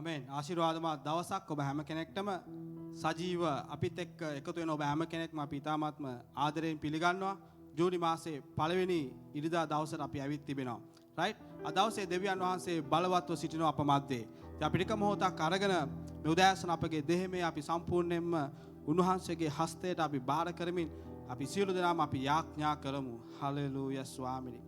ආමෙන්. ආශිර්වාදමත් දවසක් ඔබ හැම කෙනෙක්ටම සජීව අපිත් එක්ක එකතු වෙන ඔබ හැම කෙනෙක්ම අපි ඉතාමත්ම ආදරයෙන් පිළිගන්නවා. ජූනි මාසේ පළවෙනි ඉරිදා දවසට අපි ඇවිත් තිබෙනවා. රයිට්? අද දවසේ දෙවියන් වහන්සේ බලවත්ව සිටිනවා අප මැද්දේ. ඉතින් අපි ටික මොහොතක් අරගෙන මේ උදෑසන අපගේ දෙහිමේ අපි සම්පූර්ණයෙන්ම උන්වහන්සේගේ හස්තයට අපි බාර කරමින් අපි සියලු දෙනාම අපි යාඥා කරමු. හලෙලූයා ස්වාමිනී.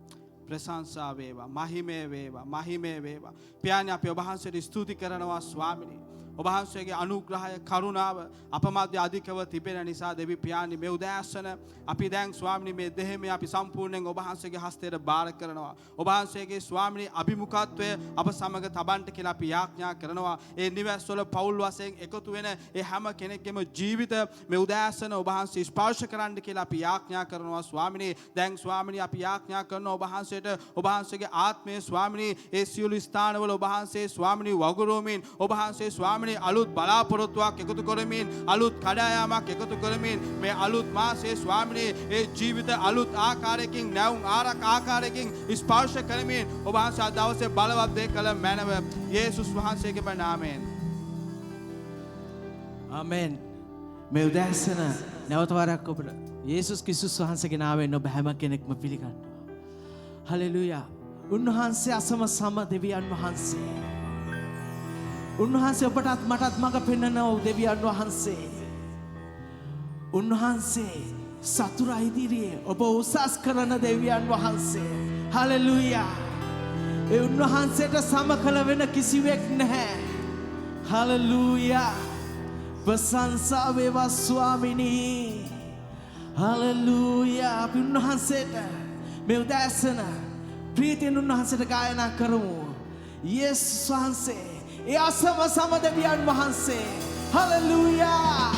ප්‍රශංසා වේවා, මහිමේ වේවා, මහිමේ වේවා. පියාණන් අපි ඔබ වහන්සේට ස්තුති කරනවා ස්වාමිනී. ඔබ වහන්සේගේ අනුග්‍රහය කරුණාව අප මැද අධිකව තිබෙන නිසා දෙවි පියාණන් මේ උදෑසන අපි දැන් ස්වාමිනී මේ දෙහිමේ අපි සම්පූර්ණයෙන් ඔබ වහන්සේගේ හස්තයට බාර කරනවා. ඔබ වහන්සේගේ ස්වාමිනී අභිමුඛත්වය අප සමග තබන්ට කියලා අපි යාඥා කරනවා. ඒ නිවැරදිව පෞල් වශයෙන් එකතු වෙන ඒ හැම කෙනෙක්ගේම ජීවිත මේ උදෑසන ඔබ වහන්සේ ස්පර්ශ කරන්න කියලා අපි යාඥා කරනවා ස්වාමිනී. දැන් ස්වාමිනී අපි යාඥා කරනවා ඔබ වහන්සේට ඔබ වහන්සේගේ ආත්මයේ ස්වාමිනී ඒ සියලු ස්ථානවල ඔබ වහන්සේ ස්වාමිනී වගුරුවමින් ඔබ වහන්සේ ස්වාමිනී අලුත් බලාපොරොත්තුවක් එකතු කරමින් අලුත් කඩායමක් එකතු කරමින් මේ අලුත් මාසයේ ස්වාමිනී ඒ ජීවිත අලුත් ආකාරයකින් නැවුම් ආකාරයකින් ස්පර්ශ කරමින් ඔබ වහන්සේ දවසේ බලවත් දේ කළ මැනව යේසුස් වහන්සේගේ නාමයෙන් ආමෙන්. මේ උදෑසන නැවත වරක් ඔබට යේසුස් ක්‍රිස්තුස් වහන්සේගේ නාමයෙන් ඔබ හැම කෙනෙක්ම පිළිගන්නවා. හලෙලූයා. උන්වහන්සේ අසම සම දෙවියන් වහන්සේ. උන්වහන්සේ ඔබටත් මටත් මඟ පෙන්වන දෙවියන් වහන්සේ. උන්වහන්සේ සතුරා ඉදිරියේ ඔබ උසස් කරන දෙවියන් වහන්සේ. හලෙලූයා. ඒ උන්වහන්සේට සම කළ වෙන කිසිවෙක් නැහැ. හලෙලූයා. ප්‍රශංසා වේවා ස්වාමිනී. හලෙලූයා. අපි උන්වහන්සේට මේ උදෑසන ප්‍රීතියෙන් උන්වහන්සේට ගායනා කරමු. යේසුස් වහන්සේ ඒ අසම සම දෙවියන් වහන්සේ. හලෙලූයා.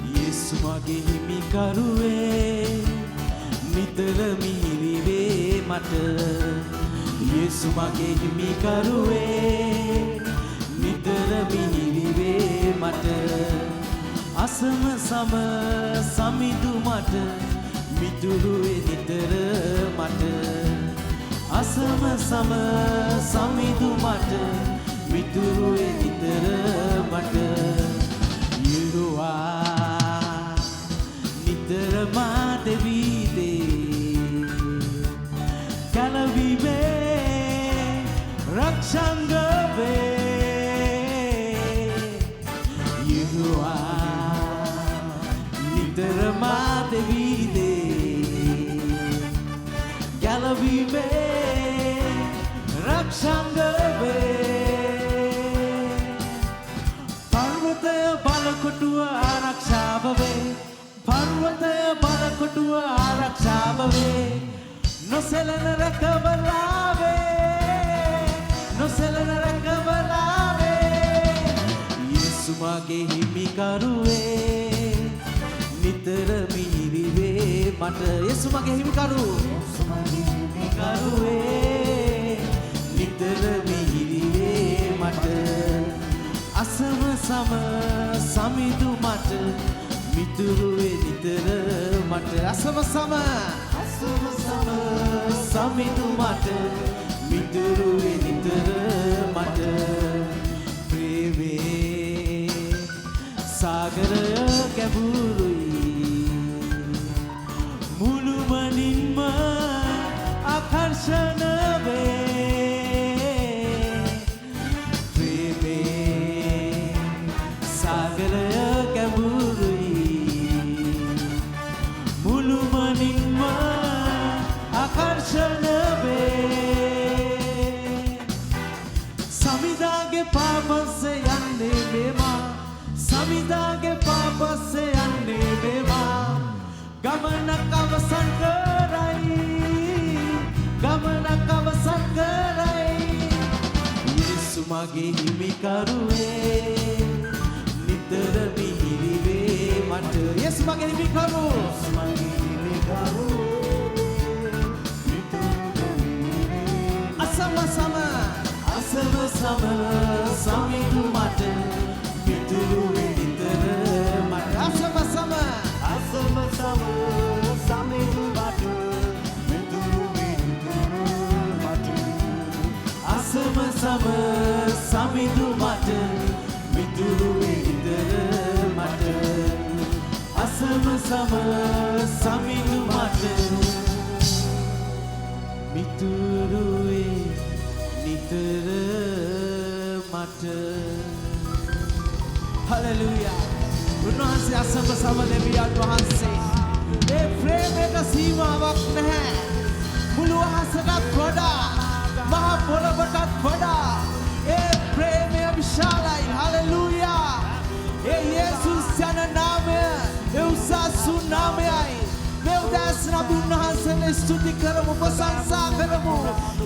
යේසු මගේ හිමිකරුවේ නිතර මිහිරිවේ මට. යේසු මගේ හිමිකරුවේ නිතර මිහිරිවේ මට. අසම සම සමිඳු මට මිතුරුවේ නිතර මට. අසම සම සමිඳු මට මිතුරුවේ නිතර මට. යුරුවා නිතර මා දෙවිදේ කලවිවේ රක්ෂංග වේ. යුරුවා නිතර මා දෙවිදේ කලවිවේ රක්ෂංග වේ. පර්වතය බලකොටුව ආරක්ෂාව වේ. පර්වතය බලකොටුව ආරක්ෂාව වේ. නොසැලෙන රැකවලාවේ. නොසැලෙන රැකවලාවේ. යේසු මගේ හිමිකරුවේ නිතර මිහිරිවේ මට. යේසු මගේ හිමිකරුවේ නිතර මිහිරිවේ මට. අසම සම සමිඳු මට මිතුරුවේ නිතර මට. අසම සම සමිඳු මට මිතුරුවේ නිතර මට. ප්‍රේමේ සාගරය ගැඹුරුයි මුළුමනින්ම ආකර්ෂණ වේ. ප්‍රේමේ සාගරය ගැඹුරුයි මුළුමනින්ම ආකර්ෂණ වේ. සමිදාගේ පාපස්සේ යන්නේ මේවා. සමිදාගේ පාපස්සේ යන්නේ මේවා. ගමනක් අවසන් කරයි. ගමනක් අවසන් කරයි. යේසු මගේ හිමිකරුවේ නිතර මිහිරිවේ මට. යේසු මගේ හිමිකරුවේ අසම සම සමිඳු මට මිතුරුවේ නිතර මට. අසම සම සමිඳු සමිඳු මට මිතුරු විතර මට අසම සම සමිඳු මට මිතුරුවේ නිතර මට හලෙලූයා උන්වහන්සේ අසම සම දෙවියන් වහන්සේ ඒ ප්‍රේමයට සීමාවක් නැහැ මුළු අහසටත් වඩා මහ පොළොවටත් වඩා ඒ ප්‍රේමය විශාලයි හලෙලූයා ඒ යේසුස් යන නාමය ඒ උසස් නාමයයි මේ උදෑසන අපි උන්වහන්සේට ස්තුති කරමු ප්‍රශංසා කරමු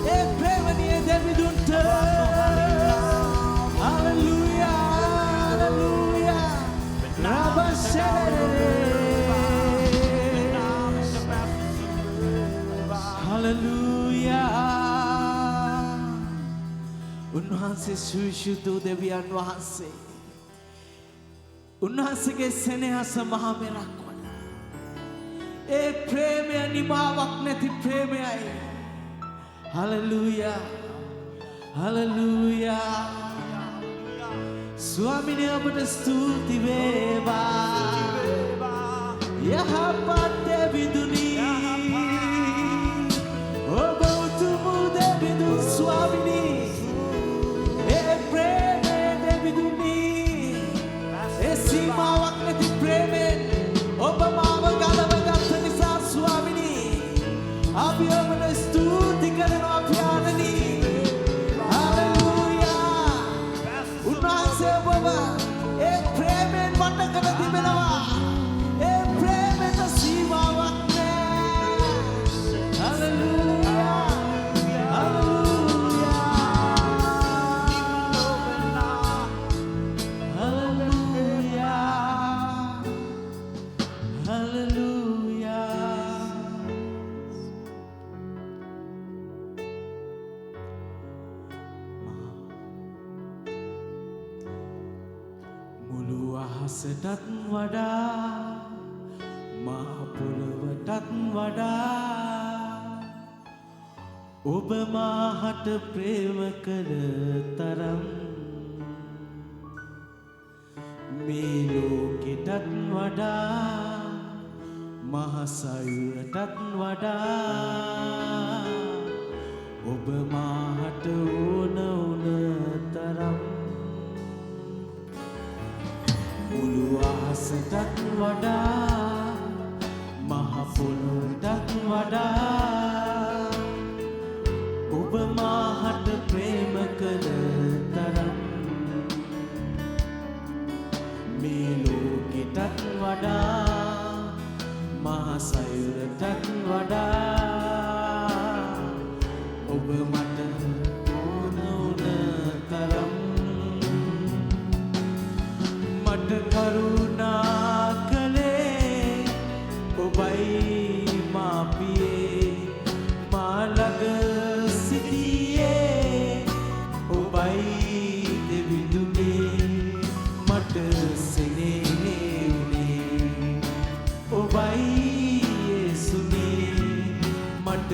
ඒ ප්‍රේමණීය දෙවිඳුන්ට හලෙලූයා හලෙලූයා හලෙලූයා උන්වහන්සේ සුවිශුද්ධ දෙවියන් වහන්සේ උන්වහන්සේගේ සෙනෙහස මහ මෙරක් වඩා ඒ ප්‍රේමය නිමාවක් නැති ප්‍රේමයයි හලෙලූයා හලෙලූයා ස්වාමිනේ ඔබට ස්තුති වේවා යහපත් දෙවිඳුනි ඔබ උතුම් දෙවිඳුන් ස්වාමිනේ ඒ ප්‍රේමේ දෙවිඳුනි ඒ සීමාවක් නැති ප්‍රේමෙන් ඔබ මාව ගලවගත් නිසා ස්වාමිනේ අපි ඔබට ස්තුති කරනවා පියාණනි ඒ ප්‍රේමෙන් වට කර තිබෙනවා ඒ ප්‍රේමෙට සීමාවක් නෑ හලෙලූයා හලෙලූයා හලෙලූයා හලෙලූයා මුළු අහසටත් වඩා මහ පොළොවටත් වඩා ඔබ මාහට ප්‍රේම කළ තරම් මේ ලෝකෙටත් වඩා මහ සයුරටත් වඩා ඔබ මාහට ඕන වුණ තරම් මුළු අහසටත් වඩා මහ පොළොවටත් වඩා ඔබ මාහට ප්‍රේම කළ තරම් මේ ලෝකෙටත් වඩා මහ සයුරටත් වඩා ඔබ මට ඕන වුණ තරම් මට කරුණා කළේ ඔබයි මාපියේ මා ළඟ සිටියේ ඔබයි දෙවිඳුනේ මට සෙනෙහේ වුණේ ඔබයි යේසුනේ මට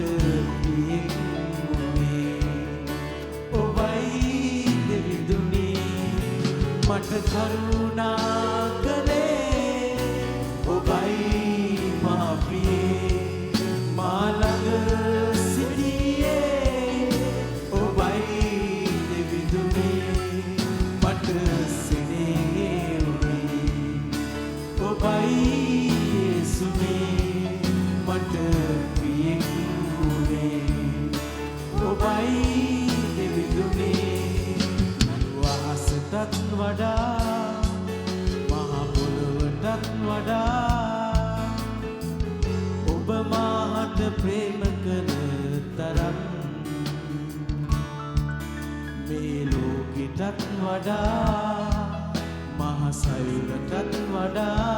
පියෙක් වුණේ ඔබයි දෙවිඳුනේ මට කරුණා කළේ ඔබයි මාපියේ මා ළඟ සිටියේ ඔබයි දෙවිඳුනේ මට සෙනෙහේ වුණේ ඔබයි යේසුනේ මට පියෙක් වුණේ ඔබයි දෙවිඳුනේ වහසටත් වඩා මහ පොළොවටත් වඩා ඔබ මාහට ප්‍රේම කළ තරම් මේ ලෝකෙටත් වඩා මහ සයුරටත් වඩා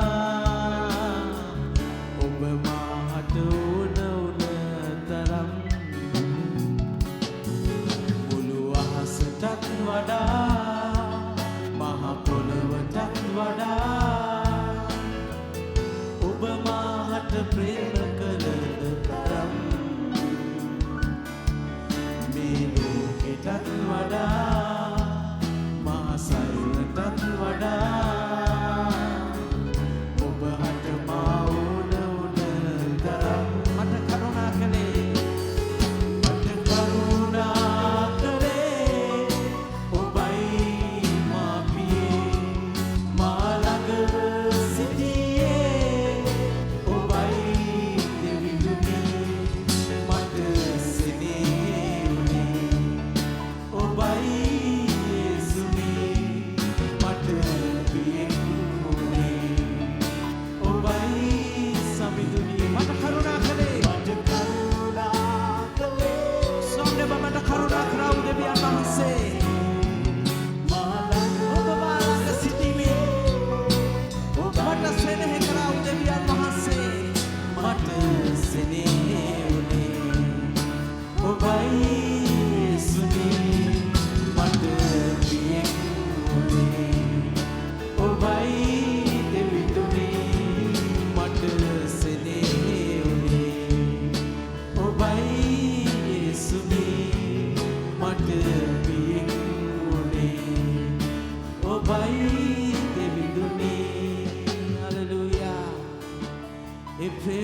ඔබ මාහට ඕන වුණ තරම් මුළු අහසටත් වඩා මහ පොළොවටත් වඩා ඔබ මාහට ප්‍රේම කළ තරම් මේ ලෝකෙටත් වඩා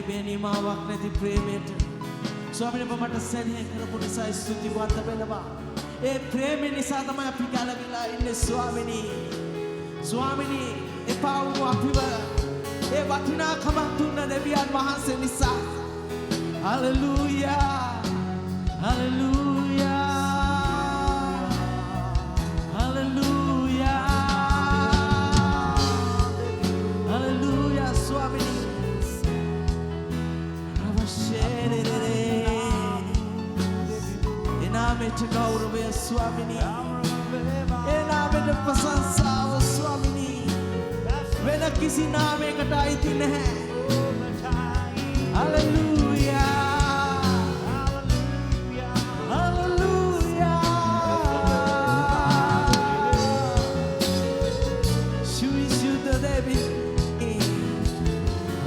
ප්‍රේමය නිමාවක් නැති ප්‍රේමයට ස්වාමීනි ඔබ මට සැලෙහි කරපු නිසා ස්තුතිවන්ත වෙනවා. ඒ ප්‍රේමය නිසා තමයි අපි ගැලවිලා ඉන්නේ ස්වාමීනි. ස්වාමීනි එපා වූ අපිව ඒ වටිනාකමක් දුන්න දෙවියන් වහන්සේ නිසා. හලෙලූයා හලෙලූයා හලෙලූයා හලෙලූයා ස්වාමීනි එනාමෙට ගෞරවය ස්වාමීනි එනාමෙට ප්‍රශංසාව ස්වාමීනි වෙන කිසි නාමයකට අයිති නැහැ. හලෙලූයා හලෙලූයා සුවිසුද්ධ දෙවි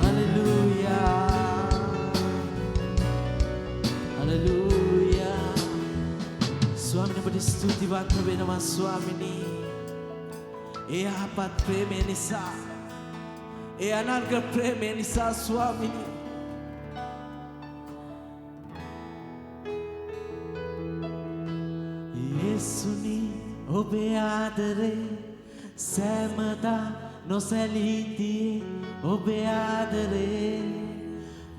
හලෙලූයා හලෙලූයා ස්වාමීනි ඔබට ස්තුතිවන්ත වෙනවා ස්වාමීනි. ඒ යහපත් ප්‍රේමය නිසා ඒ අනර්ග ප්‍රේමය නිසා ස්වාමීනි යේසුනි ඔබේ ආදරේ සෑමදා නොසැලී තියේ ඔබේ ආදරේ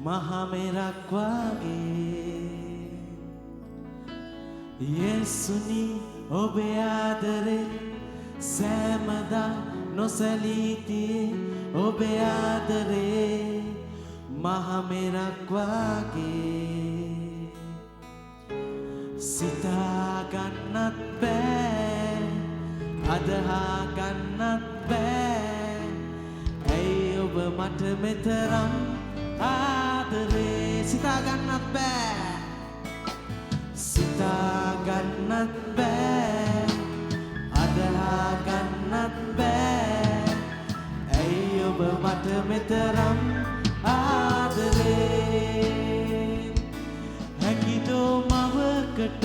මහා මෙරක් වගේ යේසුනි ඔබේ ආදරේ සෑමදා නොසැලී තියේ ඔබේ ආදරේ මහා මෙරක් වගේ සිතා ගන්නත් බෑ අදහා ගන්නත් බෑ ඇයි ඔබ මට මෙතරම් ආදරේ සිතා ගන්නත් බෑ සිතා ගන්නත් බෑ අදහා ගන්නත් බෑ ඇයි ඔබ මට මෙතරම් ආදරේ හැකිදෝ මවකට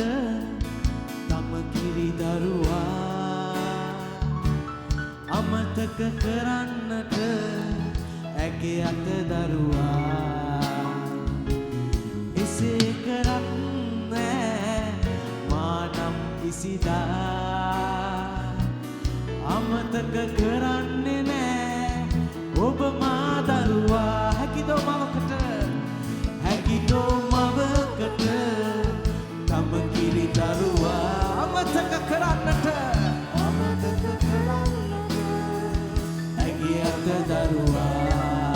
තම කිරි දරුවා අමතක කරන්නට ඇගේ අත දරුවා එසේ කරන්නේ මානම් කිසිදා අමතක කරන්නේ නෑ ඔබ මා දරුවා හැකිදෝ මවකට තම කිරි දරුවා අමතක කරන්නට ඇගේ අත දරුවා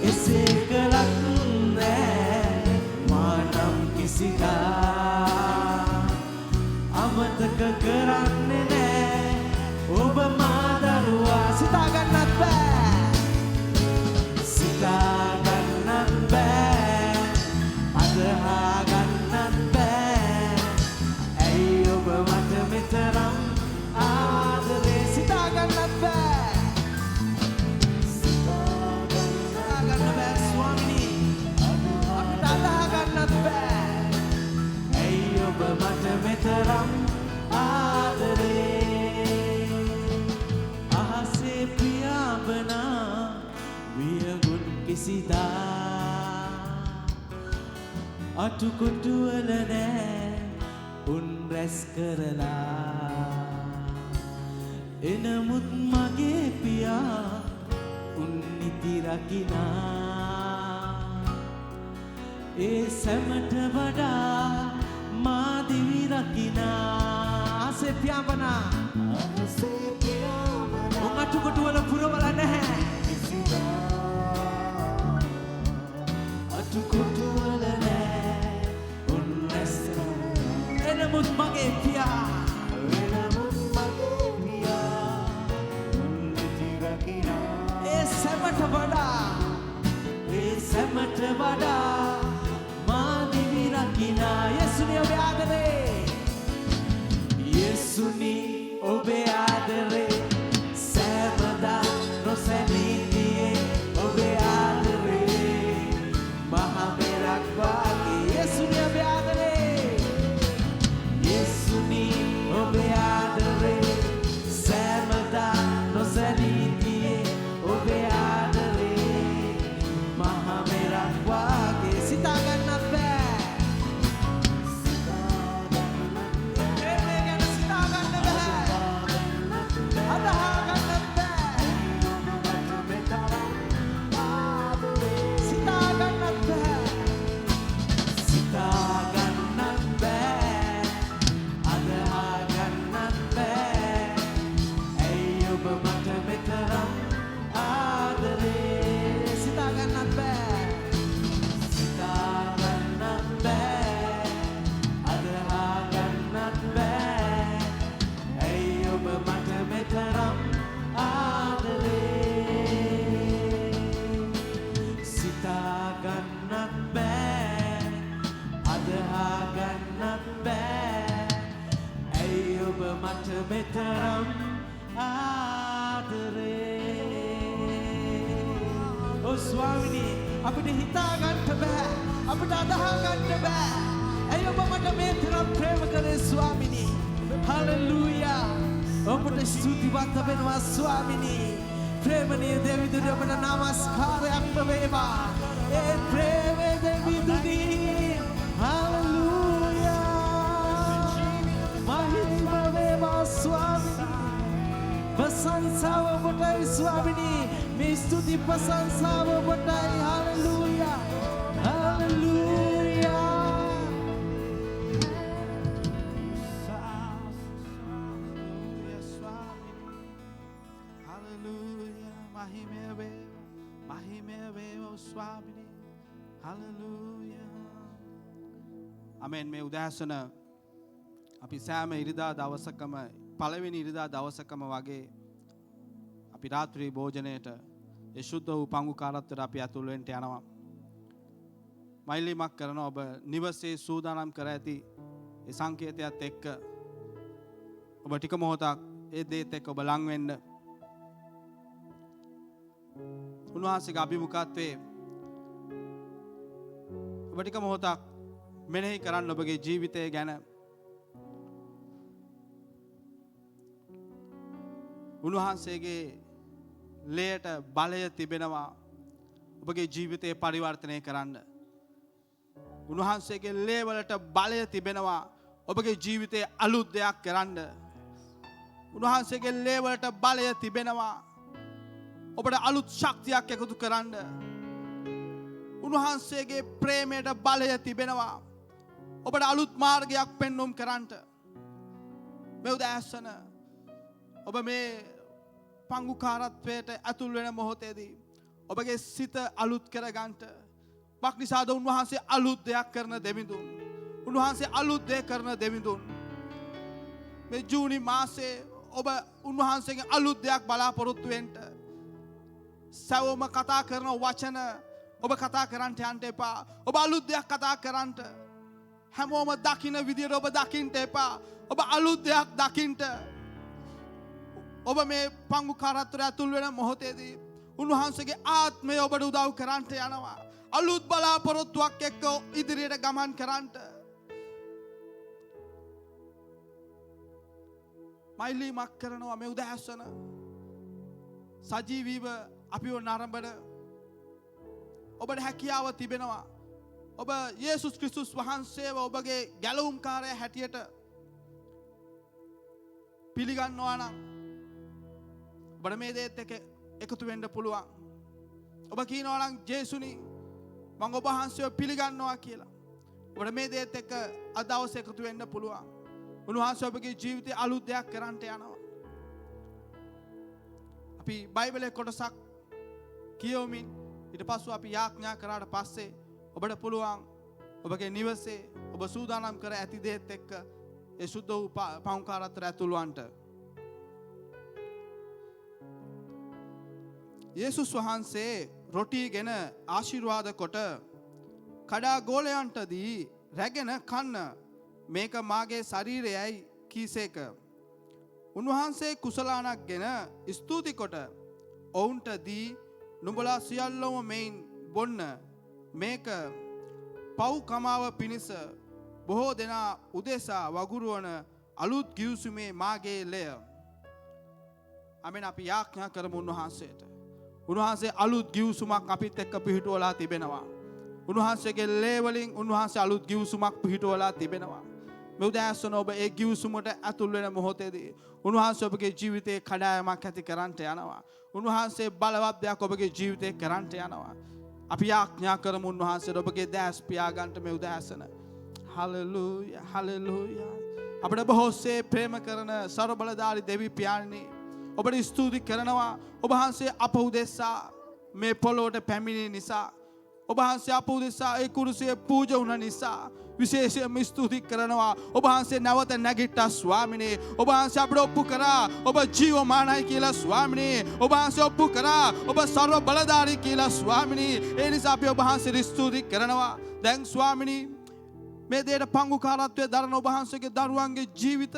එසේ කරන්නේ මානම් කිසිදා අමතක කරන්නේ නෑ ඔබ මා දරුවා සිතා ගන්නත් බෑ සිතා ගන්නත් බෑ අදහා ගන්නත් බෑ ඇයි ඔබ මට මෙතරම් ආදරේ සිතා ගන්නත් බෑ සිතා ගන්න බෑ ස්වාමිනී අපිට අදහා ගන්නත් බෑ ඇයි ඔබ මට මෙතරම් ආදරේ අහසේ පියාඹනා වියගුන් කිසිදා අටුකොටුවල නෑ උන් රැස් කරලා එනමුත් මගේ පියා උන් නිති රකිනා ඒ සැමට වඩා මා දිවි රකිනා ආසේ පියාඹනා උන් අටුකොටුවල පුරවලා නැහැ අටුකොටුවල නෑ උන් රැස් කරලා එනමුත් මගේ පියා ඒ සැමට වඩා මා දිවි රකිනා යේසුනි ඔබේ ආදරේ යේසුනි ඔබේ ආදරේ සෑමදා නොසැලී තියේ ඔබේ ආදරේ මහා මෙරක් වගේ යේසුනි ඔබේ ආදරේ යේසුනි ඔබේ ආදරේ සෑමදා නොසැලී තියේ ඔබේ ආදරේ ස්වාමිනී අපිට හිතා ගන්න බෑ අපිට අදහා ගන්න බෑ ඇයි ඔබ මට මේ තරම් ප්‍රේම කරේ ස්වාමිනී හලෙලූයා ඔබට ස්තුතිවන්ත වෙනවා ස්වාමිනී ප්‍රේමණීය දෙවිඳුනි ඔබට නමස්කාරයක් වේවා ඒ ප්‍රේමේ දෙවිඳුනි හලෙලූයා මහිම වේවා ස්වාමිනී ප්‍රශංසාව ඔබටයි ස්වාමිනී මේ ස්තුති ප්‍රශංසාව ඔබටයි හලෙලූයා හලෙලූයා අමෙන් මේ උදෑසන අපි සෑම ඉරිදා දවසකම පළවෙනි ඉරිදා දවසකම වගේ අපි රාත්‍රී භෝජනයට ඒ ශුද්ධ වූ පංගුකාරත්වයට අපි ඇතුල් වෙන්න යනවා. මෛලිමක් කරන ඔබ නිවසේ සූදානම් කර ඇති ඒ සංකේතයත් එක්ක ඔබ ටික මොහොතක් ඒ දේත් එක්ක ඔබ ලං වෙන්න. උන්වහන්සේගේ අභිමුඛත්වයේ ඔබ ටික මොහොතක් මෙනෙහි කරන්න ඔබගේ ජීවිතය ගැන. උන්වහන්සේගේ ලේට බලය තිබෙනවා ඔබගේ ජීවිතය පරිවර්තනය කරන්න. උන්වහන්සේගේ ලේවලට බලය තිබෙනවා ඔබගේ ජීවිතය අලුත් දෙයක් කරන්න. උන්වහන්සේගේ ලේවලට බලය තිබෙනවා ඔබට අලුත් ශක්තියක් එකතු කරන්න. උන්වහන්සේගේ ප්‍රේමයට බලය තිබෙනවා ඔබට අලුත් මාර්ගයක් පෙන්වුම් කරන්නට. මේ උදෑසන ඔබ මේ පංගුකාරත්වයට ඇතුල් වෙන මොහොතේදී ඔබගේ සිත අලුත් කරගන්නට මක් නිසාද උන්වහන්සේ අලුත් දෙයක් කරන දෙවිඳුන්. උන්වහන්සේ අලුත් දෙයක් කරන දෙවිඳුන්. මේ ජූනි මාසයේ ඔබ උන්වහන්සේගේ අලුත් දෙයක් බලාපොරොත්තු වෙන්න. සවම කතා කරන වචන ඔබ කතා කරන්නට යන්න එපා. ඔබ අලුත් දෙයක් කතා කරන්නට. හැමෝම දකින්න විදියට ඔබ දකින්නට එපා. ඔබ අලුත් දෙයක් දකින්නට. ඔබ මේ පංගුකාරත්වයට ඇතුල් වෙන මොහොතේදී උන්වහන්සේගේ ආත්මය ඔබට උදව් කරන්නට යනවා. අලුත් බලාපොරොත්තුවක් එක්ක ඉදිරියට ගමන් කරන්නට. මෛලිමක් කරනවා මේ උදෑසන සජීවීව අපිව නරඹන ඔබට හැකියාව තිබෙනවා. ඔබ යේසුස් ක්‍රිස්තුස් වහන්සේව ඔබගේ ගැලවුම්කාරය හැටියට පිළිගන්නවා නම් ඔබට මේ දේත් එක්ක එකතු වෙන්න පුළුවන්. ඔබ කියනවා නම් ජේසුනි මම ඔබ වහන්සේව පිළිගන්නවා කියලා. ඔබට මේ දේත් එක්ක අද දවසේ එකතු වෙන්න පුළුවන්. උන්වහන්සේ ඔබගේ ජීවිතේ අලුත් දෙයක් කරන්නට යනවා. අපි බයිබලයේ කොටසක් කියවමින් ඊට පස්සෙ අපි යාඥා කරාට පස්සේ ඔබට පුළුවන් ඔබගේ නිවසේ ඔබ සූදානම් කර ඇති දේත් එක්ක ඒ සුද්ධ වූ පංගුකාරත්වයට ඇතුල් වන්නට. යේසුස් වහන්සේ රොටීගෙන ආශිර්වාද කොට කඩා ගෝලයන්ට දී රැගෙන කන්න මේක මාගේ ශරීරයයි කීසේක. උන්වහන්සේ කුසලානක්ගෙන ස්තුති කොට ඔවුන්ට දී නුඹලා සියල්ලම මෙයින් බොන්න මේක පව් කමාව පිණිස බොහෝ දෙනා උදෙසා වගුරුවන අලුත් ගිවිසුමේ මාගේ ලෙය. අමෙන් අපි යාඥා කරමු උන්වහන්සේට. උන්වහන්සේ අලුත් ගිවිසුමක් අපිත් එක්ක පිහිටුවලා තිබෙනවා. උන්වහන්සේගේ ලේ වලින් උන්වහන්සේ අලුත් ගිවිසුමක් පිහිටුවලා තිබෙනවා. මේ උදෑසන ඔබ ඒ ගිවිසුමට ඇතුල් වෙන මොහොතේදී උන්වහන්සේ ඔබගේ ජීවිතේ කඩායමක් ඇති කරන්නට යනවා. උන්වහන්සේ බලවත් දෙයක් ඔබගේ ජීවිතේ කරන්නට යනවා. අපි යාඥා කරමු උන්වහන්සේට ඔබගේ දැස් පියාගන්නට මේ උදෑසන. Hallelujah hallelujah. අපිට බොහෝසේ ප්‍රේම කරන ਸਰව බලධාරි දෙවි පියාණනි ඔබට ස්තුති කරනවා. ඔබ වහන්සේ අප උදෙසා මේ පොළොවට පැමිණි නිසා ඔබ වහන්සේ අප උදෙසා ඒ කුරුසියේ පූජා වුණ නිසා විශේෂයෙන්ම ස්තුති කරනවා. ඔබ වහන්සේ නැවත නැගිට්ටා ස්වාමිනේ. ඔබ වහන්සේ අපට ඔප්පු කරා ඔබ ජීවමානයි කියලා ස්වාමිනේ. ඔබ වහන්සේ ඔප්පු කරා ඔබ ਸਰව බලධාරී කියලා ස්වාමිනේ. ඒ නිසා අපි ඔබ වහන්සේ ස්තුති කරනවා. දැන් ස්වාමිනේ මේ දේට පංගුකාරත්වයේ දරන ඔබ වහන්සේගේ දරුවන්ගේ ජීවිත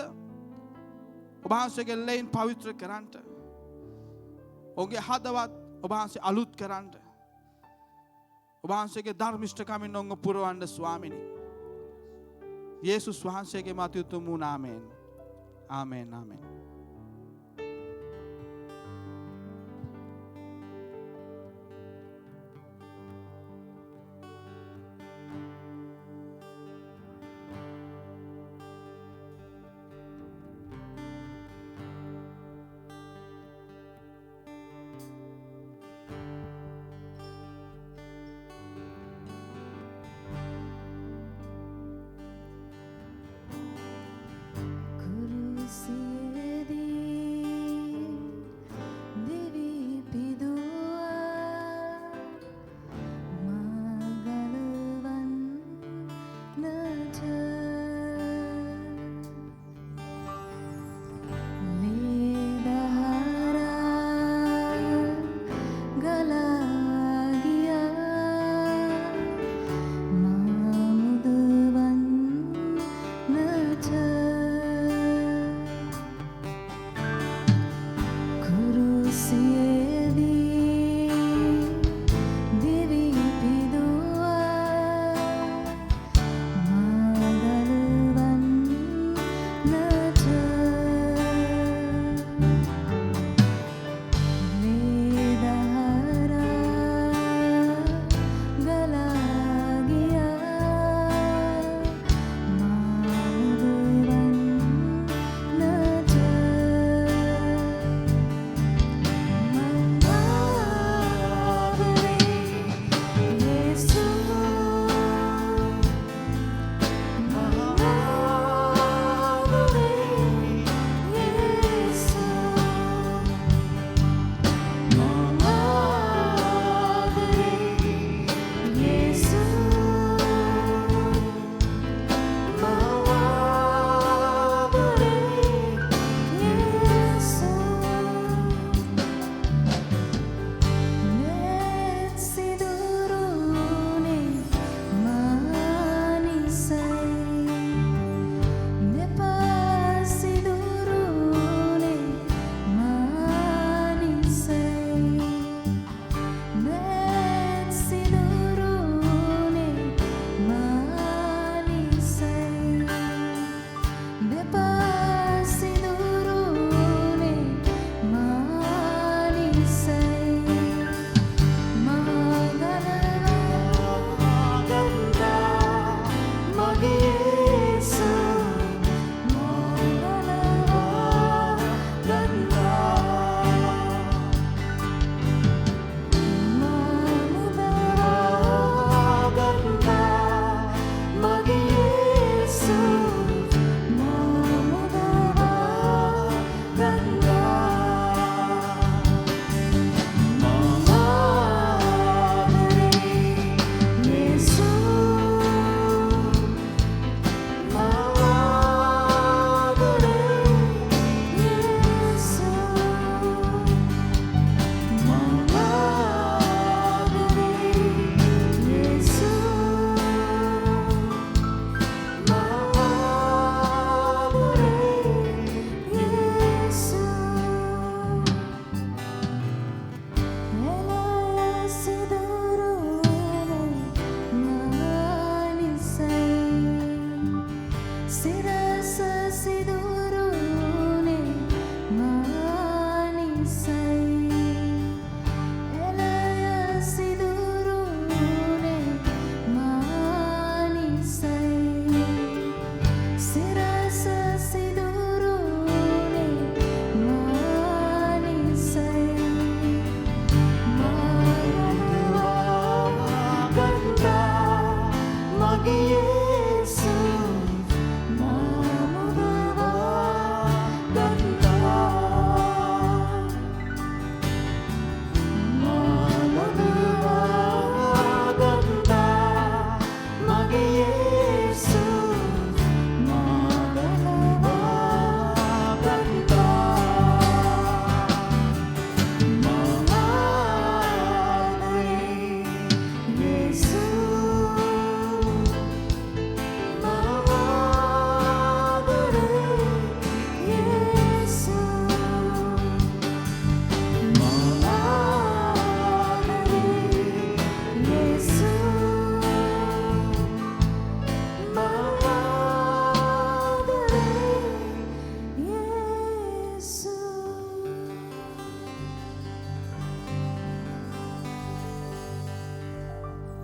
ඔබ වහන්සේගේ ලේන් පවිත්‍ර කරන්නට ඔවුන්ගේ හදවත් ඔබ වහන්සේ අලුත් කරන්නට ඔබ වහන්සේගේ ධර්මිෂ්ඨකමින් ඔංග පුරවන්න ස්වාමිනී. යේසුස් වහන්සේගේ මත උතුම් වූ නාමයෙන්. ආමේන් ආමේන්.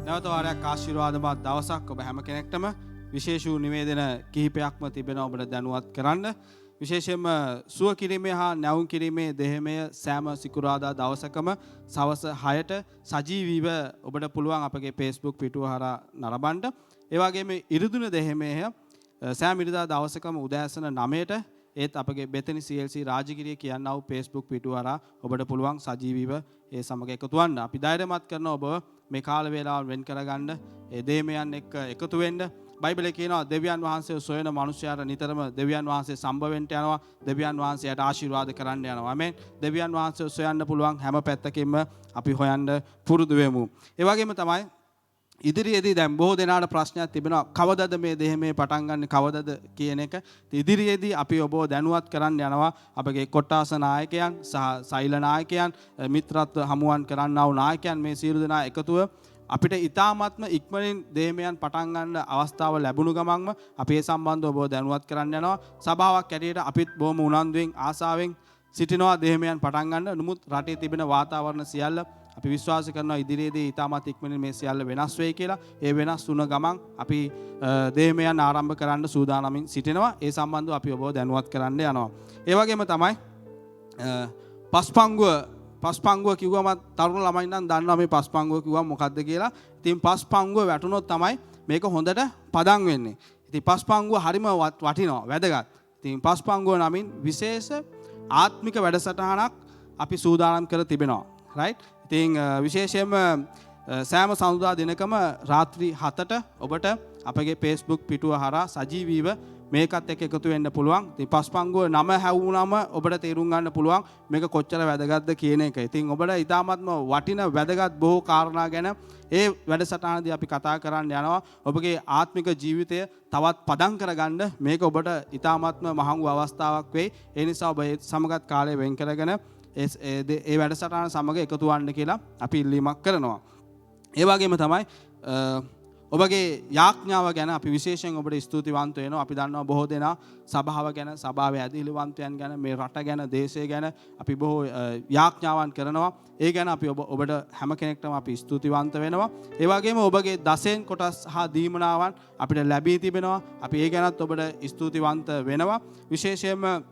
නැවත වාරයක් ආශිර්වාදමත් දවසක් ඔබ හැම කෙනෙක්ටම විශේෂ වූ නිවේදන කිහිපයක්ම තිබෙනවා ඔබට දැනුවත් කරන්න. විශේෂයෙන්ම සුව කිරීමේ හා නැවුම් කිරීමේ දෙහෙමය සෑම සිකුරාදා දවසකම සවස 6ට සජීවීව ඔබට පුළුවන් අපගේ Facebook පිටුව හරහා නරඹන්න. ඒ වගේම ඉරිදුන දෙහෙමය සෑම ඉරිදා දවසකම උදෑසන 9ට ඒත් අපගේ බෙතනි CLC රාජගිරිය කියනා වූ Facebook පිටුව හරහා ඔබට පුළුවන් සජීවීව ඒ සමග එකතු වෙන්න. අපි ධෛර්යමත් කරන ඔබ මේ කාල වේලාව වෙන් කරගන්න ඒ දෙහෙමයන් එක්ක එකතු වෙන්න. බයිබලයේ කියනවා දෙවියන් වහන්සේ සොයන මිනිසයාට නිතරම දෙවියන් වහන්සේ සම්බවෙන්ට යනවා. දෙවියන් වහන්සේට ආශිර්වාද කරන්න යනවා. ආමෙන්. දෙවියන් වහන්සේ සොයන්න පුළුවන් හැම පැත්තකින්ම අපි හොයන්න පුරුදු වෙමු. ඒ වගේම තමයි ඉදිරියේදී දැන් බොහෝ දෙනාට ප්‍රශ්නයක් තිබෙනවා කවදද මේ දෙහෙමේ පටන් ගන්න කවදද කියන එක. ඉදිරියේදී අපි ඔබව දැනුවත් කරන්න යනවා අපගේ කොට්ටාස නායකයන් සහ සෛල නායකයන් මිත්‍රත්ව හමුවන් කරන්නා වූ නායකයන් මේ සියලු දෙනා එකතුව අපිට ඊ타ත්ම ඉක්මනින් දෙහෙමයන් පටන් ගන්න අවස්ථාව ලැබුණු ගමන්ම අපි ඒ සම්බන්ධව ඔබව දැනුවත් කරන්න යනවා. සභාවක් ඇටියට අපිත් බොහොම උනන්දුවෙන් ආසාවෙන් සිටිනවා දෙහෙමයන් පටන් ගන්න. නමුත් රටේ තිබෙන වාතාවරණ සියල්ල අපි විශ්වාස කරනවා ඉදිරියේදී ඊටමත් ඉක්මනින් මේ සියල්ල වෙනස් වෙයි කියලා. ඒ වෙනස් වුණ ගමන් අපි දෙහෙමයන් ආරම්භ කරන්න සූදානමින් සිටිනවා. ඒ සම්බන්ධව අපි ඔබව දැනුවත් කරන්න යනවා. ඒ වගේම තමයි පස්පංගුව කිව්වම තරුණ ළමයි නම් දන්නවා මේ පස්පංගුව කිව්වම මොකද්ද කියලා. ඉතින් පස්පංගුව වැටුනොත් තමයි මේක හොඳට පදම් වෙන්නේ. ඉතින් පස්පංගුව හරිම වටිනවා වැදගත්. ඉතින් පස්පංගුව නමින් විශේෂ ආත්මික වැඩසටහනක් අපි සූදානම් කර තිබෙනවා. right? ඉතින් විශේෂයෙන්ම සෑම සඳුදා දිනකම රාත්‍රී 7ට ඔබට අපගේ Facebook පිටුව හරහා සජීවීව මේකත් එක්ක එකතු වෙන්න පුළුවන්. ඉතින් පස්පංගුව නම හැවුනම ඔබට තේරුම් ගන්න පුළුවන් මේක කොච්චර වැදගත්ද කියන එක. ඉතින් ඔබට ඊටාත්ම වටින වැදගත් බොහෝ කාරණා ගැන ඒ වැඩසටහනදී අපි කතා කරන්න යනවා. ඔබගේ ආත්මික ජීවිතය තවත් පදම් කරගන්න මේක ඔබට ඊටාත්ම මහඟු අවස්ථාවක් වෙයි. ඒ නිසා ඔබ ඒ සමගත් කාලය වෙන් කරගෙන ඒ වැඩසටහන සමග එකතු වන්න කියලා අපි ඉල්ලීමක් කරනවා. ඒ වගේම තමයි ඔබගේ යාඥාව ගැන අපි විශේෂයෙන් ඔබට ස්තුතිවන්ත වෙනවා. අපි දන්නවා බොහෝ දෙනා සභාව ගැන, සභාවේ ඇදහිලිවන්තයන් ගැන, මේ රට ගැන, දේශය ගැන අපි බොහෝ යාඥාවන් කරනවා. ඒ ගැන අපි ඔබට හැම කෙනෙක්ටම අපි ස්තුතිවන්ත වෙනවා. ඒ වගේම ඔබගේ දසෙන් කොටස් හා දීමනාවන් අපිට ලැබී තිබෙනවා. අපි ඒ ගැනත් ඔබට ස්තුතිවන්ත වෙනවා. විශේෂයෙන්ම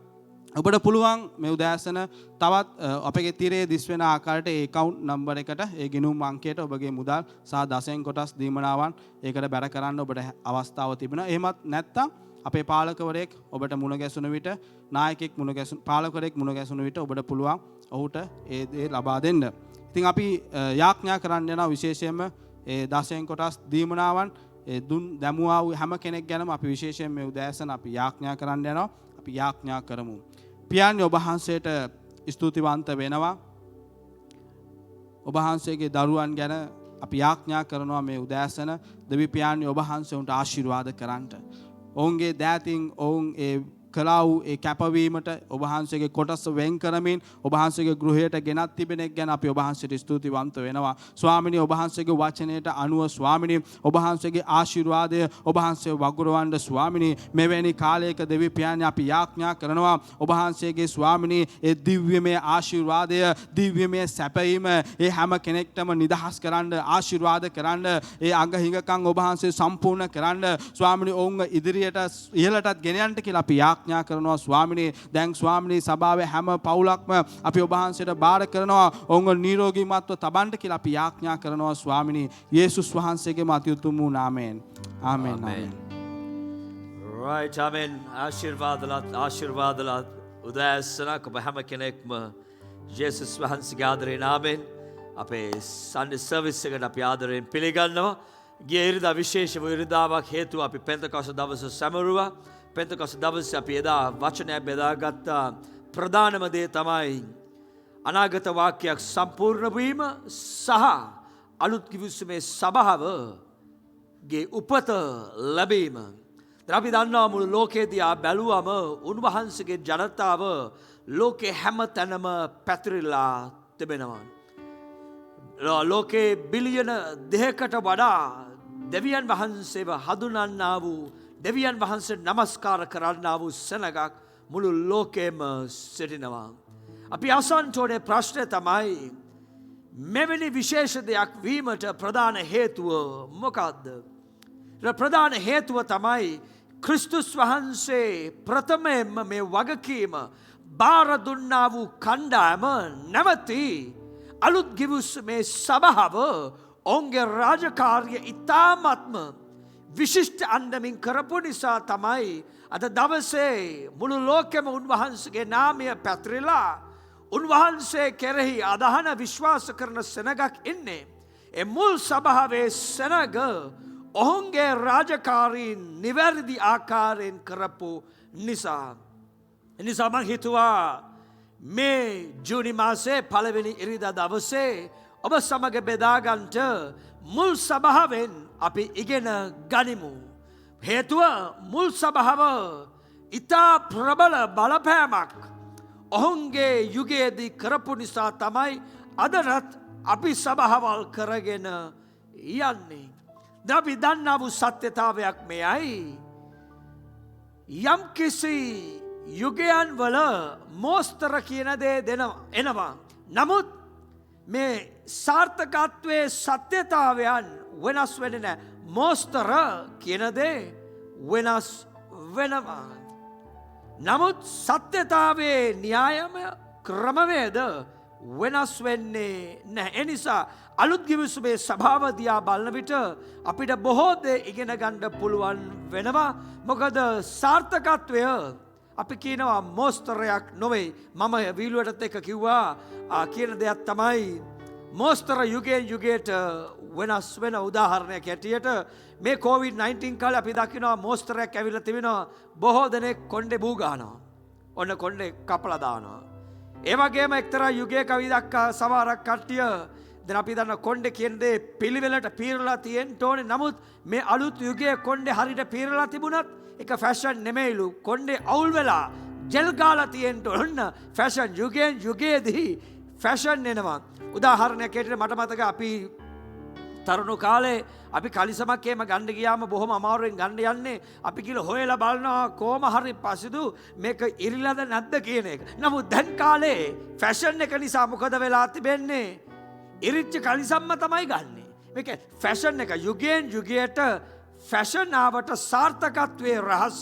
ඔබට පුළුවන් මේ උදෑසන තවත් අපගේ තිරේ දිස් වෙන ආකාරයට ඒ account number එකට ඒ ගිණුම් අංකයට ඔබගේ මුදල් සහ දසෙන් කොටස් දීමනාවන් ඒකට බැර කරන්න ඔබට අවස්ථාව තිබෙනවා. එහෙමත් නැත්නම් අපේ පාලකවරයෙක් ඔබට මුණ ගැසුණු විට පාලකවරයෙක් මුණ ගැසුණු විට ඔබට පුළුවන් ඔහුට ඒ දේ ලබා දෙන්න. ඉතින් අපි යාඥා කරන්න යනවා විශේෂයෙන්ම ඒ දසෙන් කොටස් දීමනාවන් ඒ දුන් දැමුවා වූ හැම කෙනෙක් ගැනම අපි විශේෂයෙන් මේ උදෑසන අපි යාඥා කරන්න යනවා. අපි යාඥා කරමු. පියාණන් ඔබ වහන්සේට ස්තුතිවන්ත වෙනවා. ඔබ වහන්සේගේ දරුවන් ගැන අපි යාඥා කරනවා මේ උදෑසන දෙවි පියාණන් ඔබ වහන්සේ උන්ට ආශිර්වාද කරන්නට. ඔවුන්ගේ දෑතින් ඔවුන් ඒ කළා වූ ඒ කැපවීමට ඔබ වහන්සේගේ කොටස වෙන් කරමින් ඔබ වහන්සේගේ ගෘහයට ගෙනත් තිබෙනෙක් ගැන අපි ඔබ වහන්සේට ස්තුතිවන්ත වෙනවා. ස්වාමිනී ඔබ වහන්සේගේ වචනයට අනුව ස්වාමිනී ඔබ වහන්සේගේ ආශිර්වාදය ඔබ වහන්සේ වගුරවන්න ස්වාමිනී මෙවැනි කාලයක දෙවි පියාණන් අපි යාඥා කරනවා ඔබ වහන්සේගේ ස්වාමිනී ඒ දිව්‍යමය ආශිර්වාදය දිව්‍යමය සැපයීම ඒ හැම කෙනෙක්ටම නිදහස් කරන්න ආශිර්වාද කරන්න ඒ අංග හිඟකම් ඔබ වහන්සේ සම්පූර්ණ කරන්න ස්වාමිනී ඔවුන් ඉදිරියට ඉහළටත් ගෙන යන්න කියලා අපි යාඥා කරනවා ස්වාමිනී. දැන් ස්වාමිනී සභාවේ හැම පවුලක්ම අපි ඔබ වහන්සේට බාර කරනවා ඔවුන් නිරෝගීමත්ව තබන්න කියලා අපි යාඥා කරනවා ස්වාමිනී. යේසුස් වහන්සේගේ අතිඋතුම් වූ නාමයෙන්. ආමෙන්. Right, amen. ආශිර්වාදලත් උදෑසනක් ඔබ හැම කෙනෙක්ම යේසුස් වහන්සේගේ ආදරයෙන් ආමෙන්. අපේ Sunday service එකට අපි ආදරයෙන් පිළිගන්නවා. ගිය ඉරිදා විශේෂම ඉරිදාවක් හේතුව අපි පෙන්තකොස්ත දවස සැමරුවා. පෙන්තකොස්ත දවසේ අපි එදා වචනය බෙදාගත්ත ප්‍රධානම දේ තමයි අනාගත වාක්‍යයක් සම්පූර්ණ වීම සහ අලුත් කිවිසුමේ සභාවගේ උපත ලැබීම. අපි දන්නවා මුළු ලෝකයේ දිහා බැලුවම උන්වහන්සේගේ ජනතාව ලෝකේ හැම තැනම පැතිරිලා තිබෙනවා. ලෝකේ බිලියන 2කට වඩා දෙවියන් වහන්සේව හඳුනන්නා වූ දෙවියන් වහන්සේ නමස්කාර කරන්නා වූ සෙනගක් මුළු ලෝකෙම සිටිනවා. අපි අසන්නට ඕනේ ප්‍රශ්නේ තමයි මෙවැනි විශේෂ දෙයක් වීමට ප්‍රධාන හේතුව මොකක්ද? ප්‍රධාන හේතුව තමයි ක්‍රිස්තුස් වහන්සේ ප්‍රථමයෙන්ම මේ වගකීම බාර දුන්නා වූ කණ්ඩායම නැවති අලුත් ගිවිස් මේ සභාව ඔවුන්ගේ රාජකාරිය ඉතාමත්ම විශිෂ්ට අන්දමින් කරපු නිසා තමයි අද දවසේ මුළු ලෝකෙම උන්වහන්සේගේ නාමය පැතිරිලා උන්වහන්සේ කෙරෙහි අදහන විශ්වාස කරන සෙනගක් ඉන්නේ. ඒ මුල් සභාවේ සෙනග ඔවුන්ගේ රාජකාරීන් නිවැරදි ආකාරයෙන් කරපු නිසා. එනිසා මං හිතුවා මේ ජූනි මාසේ පළවෙනි ඉරිදා දවසේ ඔබ සමග බෙදාගන්ට මුල් සභාවෙන් අපි ඉගෙන ගනිමු. හේතුව මුල් සභාව ඉතා ප්‍රබල බලපෑමක් ඔහුන්ගේ යුගයේදී කරපු නිසා තමයි අදටත් අපි සභාවල් කරගෙන යන්නේ. අපි දන්නා වූ සත්‍යතාවයක් මෙයයි. යම් කිසි යුගයන් වල මෝස්තර කියන දේ එනවා. නමුත් මේ සාර්ථකත්වයේ සත්‍යතාවයන් වෙනස් වෙන්නේ නැහැ. මෝස්තර කියන දේ වෙනස් වෙනවා. නමුත් සත්‍යතාවයේ න්‍යායම ක්‍රමවේද වෙනස් වෙන්නේ නැහැ. ඒ නිසා අලුත් ගිවිසුමේ සභාව දිහා බලන විට අපිට බොහෝ දේ ඉගෙන ගන්න පුළුවන් වෙනවා. මොකද සාර්ථකත්වය අපි කියනවා මෝස්තරයක් නොවේ. මම වීලුවටත් එක කිව්වා කියන දෙයක් තමයි මෝස්තර යුගයෙන් යුගයට වෙනස් වෙන උදාහරණයක් හැටියට මේ COVID-19 කාලේ අපි දකිනවා මෝස්තරයක් ඇවිල්ලා තිබෙනවා. බොහෝ දෙනෙක් කොණ්ඩේ බූ ගන්නවා. ඔන්න කොණ්ඩේ කපලා දානවා. ඒ වගේම එක්තරා යුගයක විදක් සමහරක් කට්ටිය දැන් අපි දන්න කොණ්ඩේ කියන දේ පිළිවෙලට පීරලා තියෙන්න ඕනේ. නමුත් මේ අලුත් යුගයේ කොණ්ඩේ හරියට පීරලා තිබුණත් ඒක ෆැෂන් නෙමෙයිලු. කොණ්ඩේ අවුල් වෙලා ජෙල් ගාලා තියෙන්න ඕන. ෆැෂන් යුගයෙන් යුගයේදී ෆැෂන් එනවා. උදාහරණයක් හැටියට මට මතක අපි තරුණ කාලේ අපි කලිසමක් එහෙම ගන්න ගියාම බොහොම අමාරුවෙන් ගන්න යන්නේ. අපි කියලා හොයලා බලනවා කොහොම හරි පසිදු මේක ඉරිලාද නැද්ද කියන එක. නමුත් දැන් කාලේ ෆැෂන් එක නිසා මොකද වෙලා තිබෙන්නේ? ඉරිච්ච කලිසම්ම තමයි ගන්නෙ. මේක ෆැෂන් එක යුගයෙන් යුගයට ෆැෂන් ආවට සාර්ථකත්වයේ රහස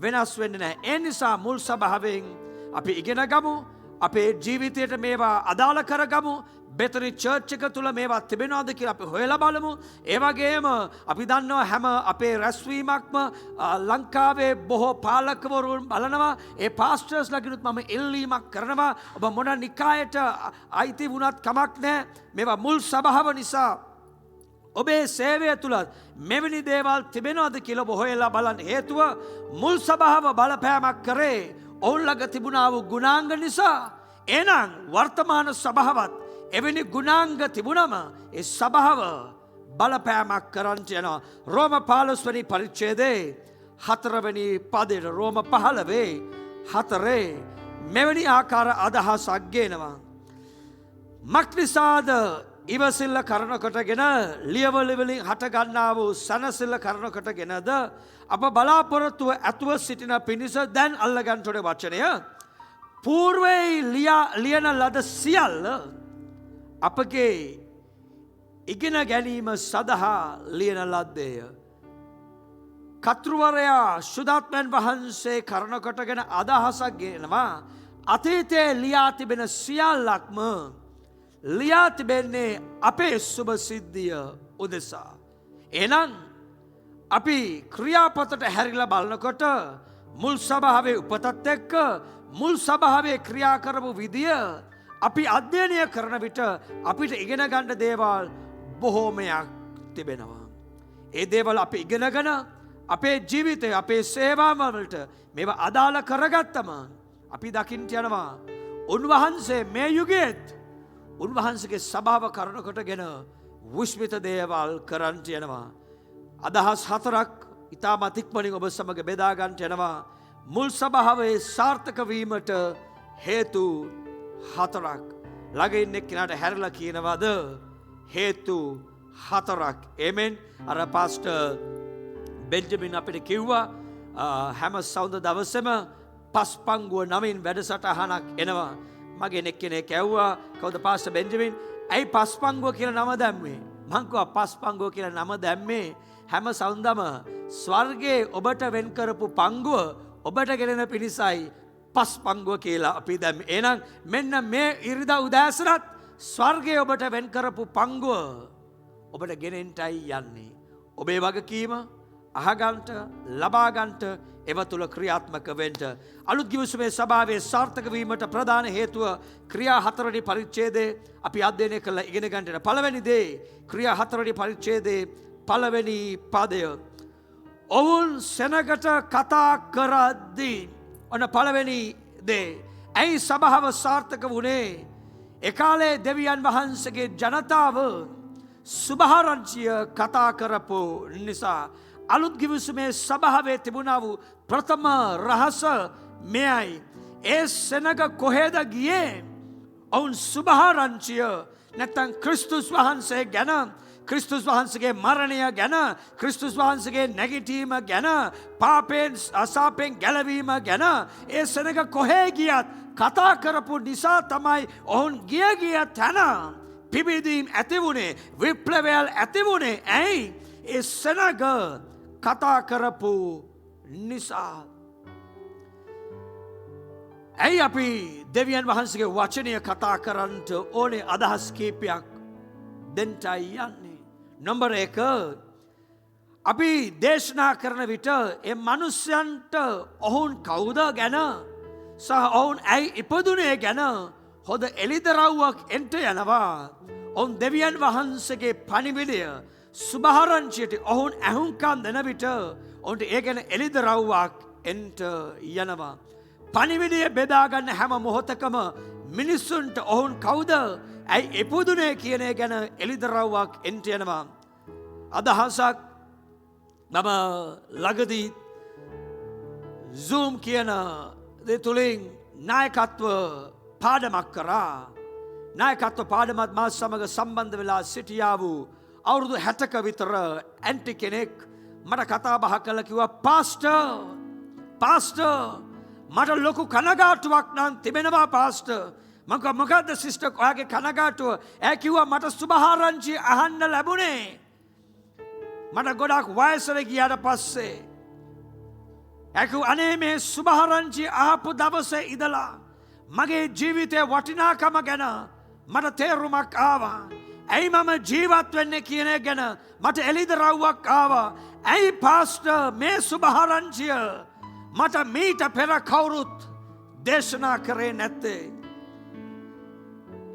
වෙනස් වෙන්නේ නැහැ. ඒ නිසා මුල් සභාවෙන් අපි ඉගෙන ගමු. අපේ ජීවිතයට මේවා අදාළ කරගමු. බෙතරි චර්ච් එක තුල මේවා තිබෙනවද කියලා අපි හොයලා බලමු. ඒ වගේම අපි දන්නවා හැම අපේ රැස්වීමක්ම ලංකාවේ බොහෝ පාලකවරුන් බලනවා. ඒ පාස්ටර්ස්ලාගෙනුත් මම ඉල්ලීමක් කරනවා. ඔබ මොන නිකායට අයිති වුණත් කමක් නැහැ. මේවා මුල් සභාව නිසා ඔබේ සේවය තුල මෙවැනි දේවල් තිබෙනවද කියලා ඔබ හොයලා බලන්න. හේතුව මුල් සභාව බලපෑමක් කරේ ඔවුන් ළඟ තිබුණා වූ ගුණාංග නිසා. එහෙනම් වර්තමාන සභාවත් එවැනි ගුණාංග තිබුණම ඒ සභාව බලපෑමක් කරන්න යනවා. රෝම 15 වෙනි පරිච්ඡේදයේ 4 වෙනි පදයට රෝම 15:4 මෙවැනි ආකාර අදහසක් ගේනවා. මක්නිසාද ඉවසිල්ල කරන කොටගෙන ලියවල වලින් හට ගන්නා වූ සනසිල්ල කරන කොටගෙනද අප බලාපොරොත්තුව ඇතුව සිටින පිණිස දැන් අල්ලගන්න ඕනේ වචනය. పూర్වේ ලියන ලද සියල්ල අපගේ ඉගෙන ගැනීම සඳහා ලියන ලද්දේය. කතෘවරයා ශුද්ධාත්මයන් වහන්සේ කරන කොටගෙන අදහසක් ගෙනවා. අතීතයේ ලියා තිබෙන සියල්ලක්ම ලියා තිබෙන්නේ අපේ සුබ සිද්ධිය උදෙසා. එහෙනම් අපි ක්‍රියාපතට හැරිලා බලනකොට මුල් සභාවේ උපතත් එක්ක මුල් සභාවේ ක්‍රියා කරපු විදිය අපි අධ්‍යයනය කරන විට අපිට ඉගෙන ගන්න දේවල් බොහෝමයක් තිබෙනවා. ඒ දේවල් අපි ඉගෙනගෙන අපේ ජීවිතය අපේ සේවාවලට මේවා අදාළ කරගත්තම අපි දකින්න යනවා උන්වහන්සේ මේ යුගයේත් උන්වහන්සේගේ සභාව කරනකොටගෙන විශ්මිත දේවල් කරන්ට යනවා. අදහස් 4ක් ඉතාමත් ඉක්මනින් ඔබ සමග බෙදා ගන්නට යනවා. මුල් සභාවේ සාර්ථක වීමට හේතු 4ක්. ළඟ ඉන්න කෙනාට හැරලා කියනවාද හේතු 4ක්. ආමෙන්. අර පාස්ටර් බෙන්ජමින් අපිට කිව්වා හැම සවුද දවසේම පස්පංගුව 9 වැඩසටහනක් එනවා. මගේ එක්කෙනෙක් ඇහුවා කවුද පාස්ටර් බෙන්ජමින් ඇයි පස්පංගුව කියලා නම දැම්මේ? මං කිව්වා පස්පංගුව කියලා නම දැම්මේ හැම සවුන්දම ස්වර්ගයේ ඔබට වෙන් කරපු පංගුව ඔබට ගෙනෙන පිණිසයි පස්පංගුව කියලා අපි දැම්මේ. එහෙනම් මෙන්න මේ ඉරිදා උදෑසනත් ස්වර්ගයේ ඔබට වෙන් කරපු පංගුව ඔබට ගෙනෙන්නයි යන්නේ. ඔබේ වගකීම අහගන්ට ලබාගන්ට එව තුළ ක්‍රියාත්මක වෙන්න. අලුත් ගිවිසුමේ සභාවේ සාර්ථක වීමට ප්‍රධාන හේතුව ක්‍රියා 4 වෙනි පරිච්ඡේදයේ අපි අධ්‍යයනය කළ ඉගෙන ගන්නට පළවෙනි දේ ක්‍රියා 4 වෙනි පරිච්ඡේදයේ පළවෙනි පදය. ඔවුන් සෙනගට කතා කරද්දී ඔන්න පළවෙනි දේ. ඇයි සභාව සාර්ථක වුණේ? එකාලේ දෙවියන් වහන්සේගේ ජනතාව සුභාරංචිය කතා කරපු නිසා. අලුත් ගිවිසුමේ සභාවේ තිබුණා වූ ප්‍රථම රහස මෙයයි. ඒ සෙනග කොහෙද ගියේ? ඔවුන් සුභාරංචිය නැත්නම් ක්‍රිස්තුස් වහන්සේ ගැන, ක්‍රිස්තුස් වහන්සේගේ මරණය ගැන, ක්‍රිස්තුස් වහන්සේගේ නැගිටීම ගැන, පාපෙන් අසාපෙන් ගැලවීම ගැන ඒ සෙනග කොහේ ගියත් කතා කරපු නිසා තමයි ඔවුන් ගිය තැන පිබිදීම් ඇති වුණේ, විප්ලවයල් ඇති වුණේ. ඇයි? ඒ සෙනග කතා කරපු නිසා. ඇයි අපි දෙවියන් වහන්සේගේ වචනය කතා කරන්නට ඕනේ? අදහස් කීපයක් දෙන්නයි යන්නේ. නම්බර් 1 අපි දේශනා කරන විට ඒ මිනිස්යන්ට ඔවුන් කවුද ගැන සහ ඔවුන් ඇයි ඉපදුනේ ගැන හොඳ එළිදරව්වක් එන්ට යනවා. ඔවුන් දෙවියන් වහන්සේගේ පණිවිඩය සුභාරංචියට ඔවුන් ඇහුම්කන් දෙන විට ඔවුන්ට ඒ ගැන එළිදරව්වක් එන්ට යනවා. පණිවිඩය බෙදාගන්න හැම මොහොතකම මිනිස්සුන්ට ඔවුන් කවුද ඇයි ඉපදුනේ කියන ගැන එළිදරව්වක් එන්ට යනවා. අදහසක් මම ළඟදී Zoom කියන දේ තුලින් නායකත්ව පාඩමක් කරා. නායකත්ව පාඩමත් මා සමග සම්බන්ධ වෙලා සිටියා වූ අවුරුදු 60ක විතර ඇන්ටි කෙනෙක් මට කතා බහ කළා. කිව්වා පාස්ටර් මට ලොකු කනගාටුවක් නම් තිබෙනවා පාස්ටර්. මම කිව්වා මොකද්ද සිස්ටර් ඔයාගේ කනගාටුව? එයා කිව්වා මට සුභාරංචි අහන්න ලැබුණේ මට ගොඩක් වයසට ගියාට පස්සේ. එයා කිව්වා අනේ මේ සුභාරංචි ආපු දවසේ ඉඳලා මගේ ජීවිතයේ වටිනාකම ගැන මට තේරුමක් ආවා. ඇයි මම ජීවත් වෙන්නේ කියන ගැන මට එළිදරව්වක් ආවා. ඇයි පාස්ටර් මේ සුභාරංචිය මට මීට පෙර කවුරුත් දේශනා කරේ නැත්තේ?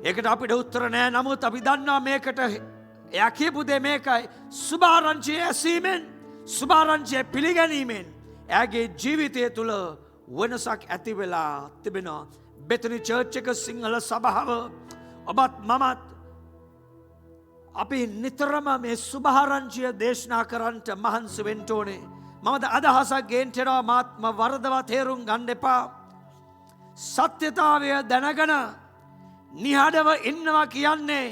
ඒකට අපිට උත්තර නෑ. නමුත් අපි දන්නවා මේකට එයා කියපු දේ මේකයි. සුභාරංචිය ඇසීමෙන්, සුභාරංචිය පිළිගැනීමෙන් එයාගේ ජීවිතය තුළ වෙනසක් ඇති වෙලා තිබෙනවා. බෙතනි චර්ච් එක සිංහල සභාව ඔබත් මමත් අපි නිතරම මේ සුභාරංචිය දේශනා කරන්නට මහන්සි වෙන්න ඕනේ. මමද අදහසක් ගේන්ටෙනවා මාත්ම වරදවා තේරුම් ගන්න එපා. සත්‍යතාවය දැනගෙන නිහඬව ඉන්නවා කියන්නේ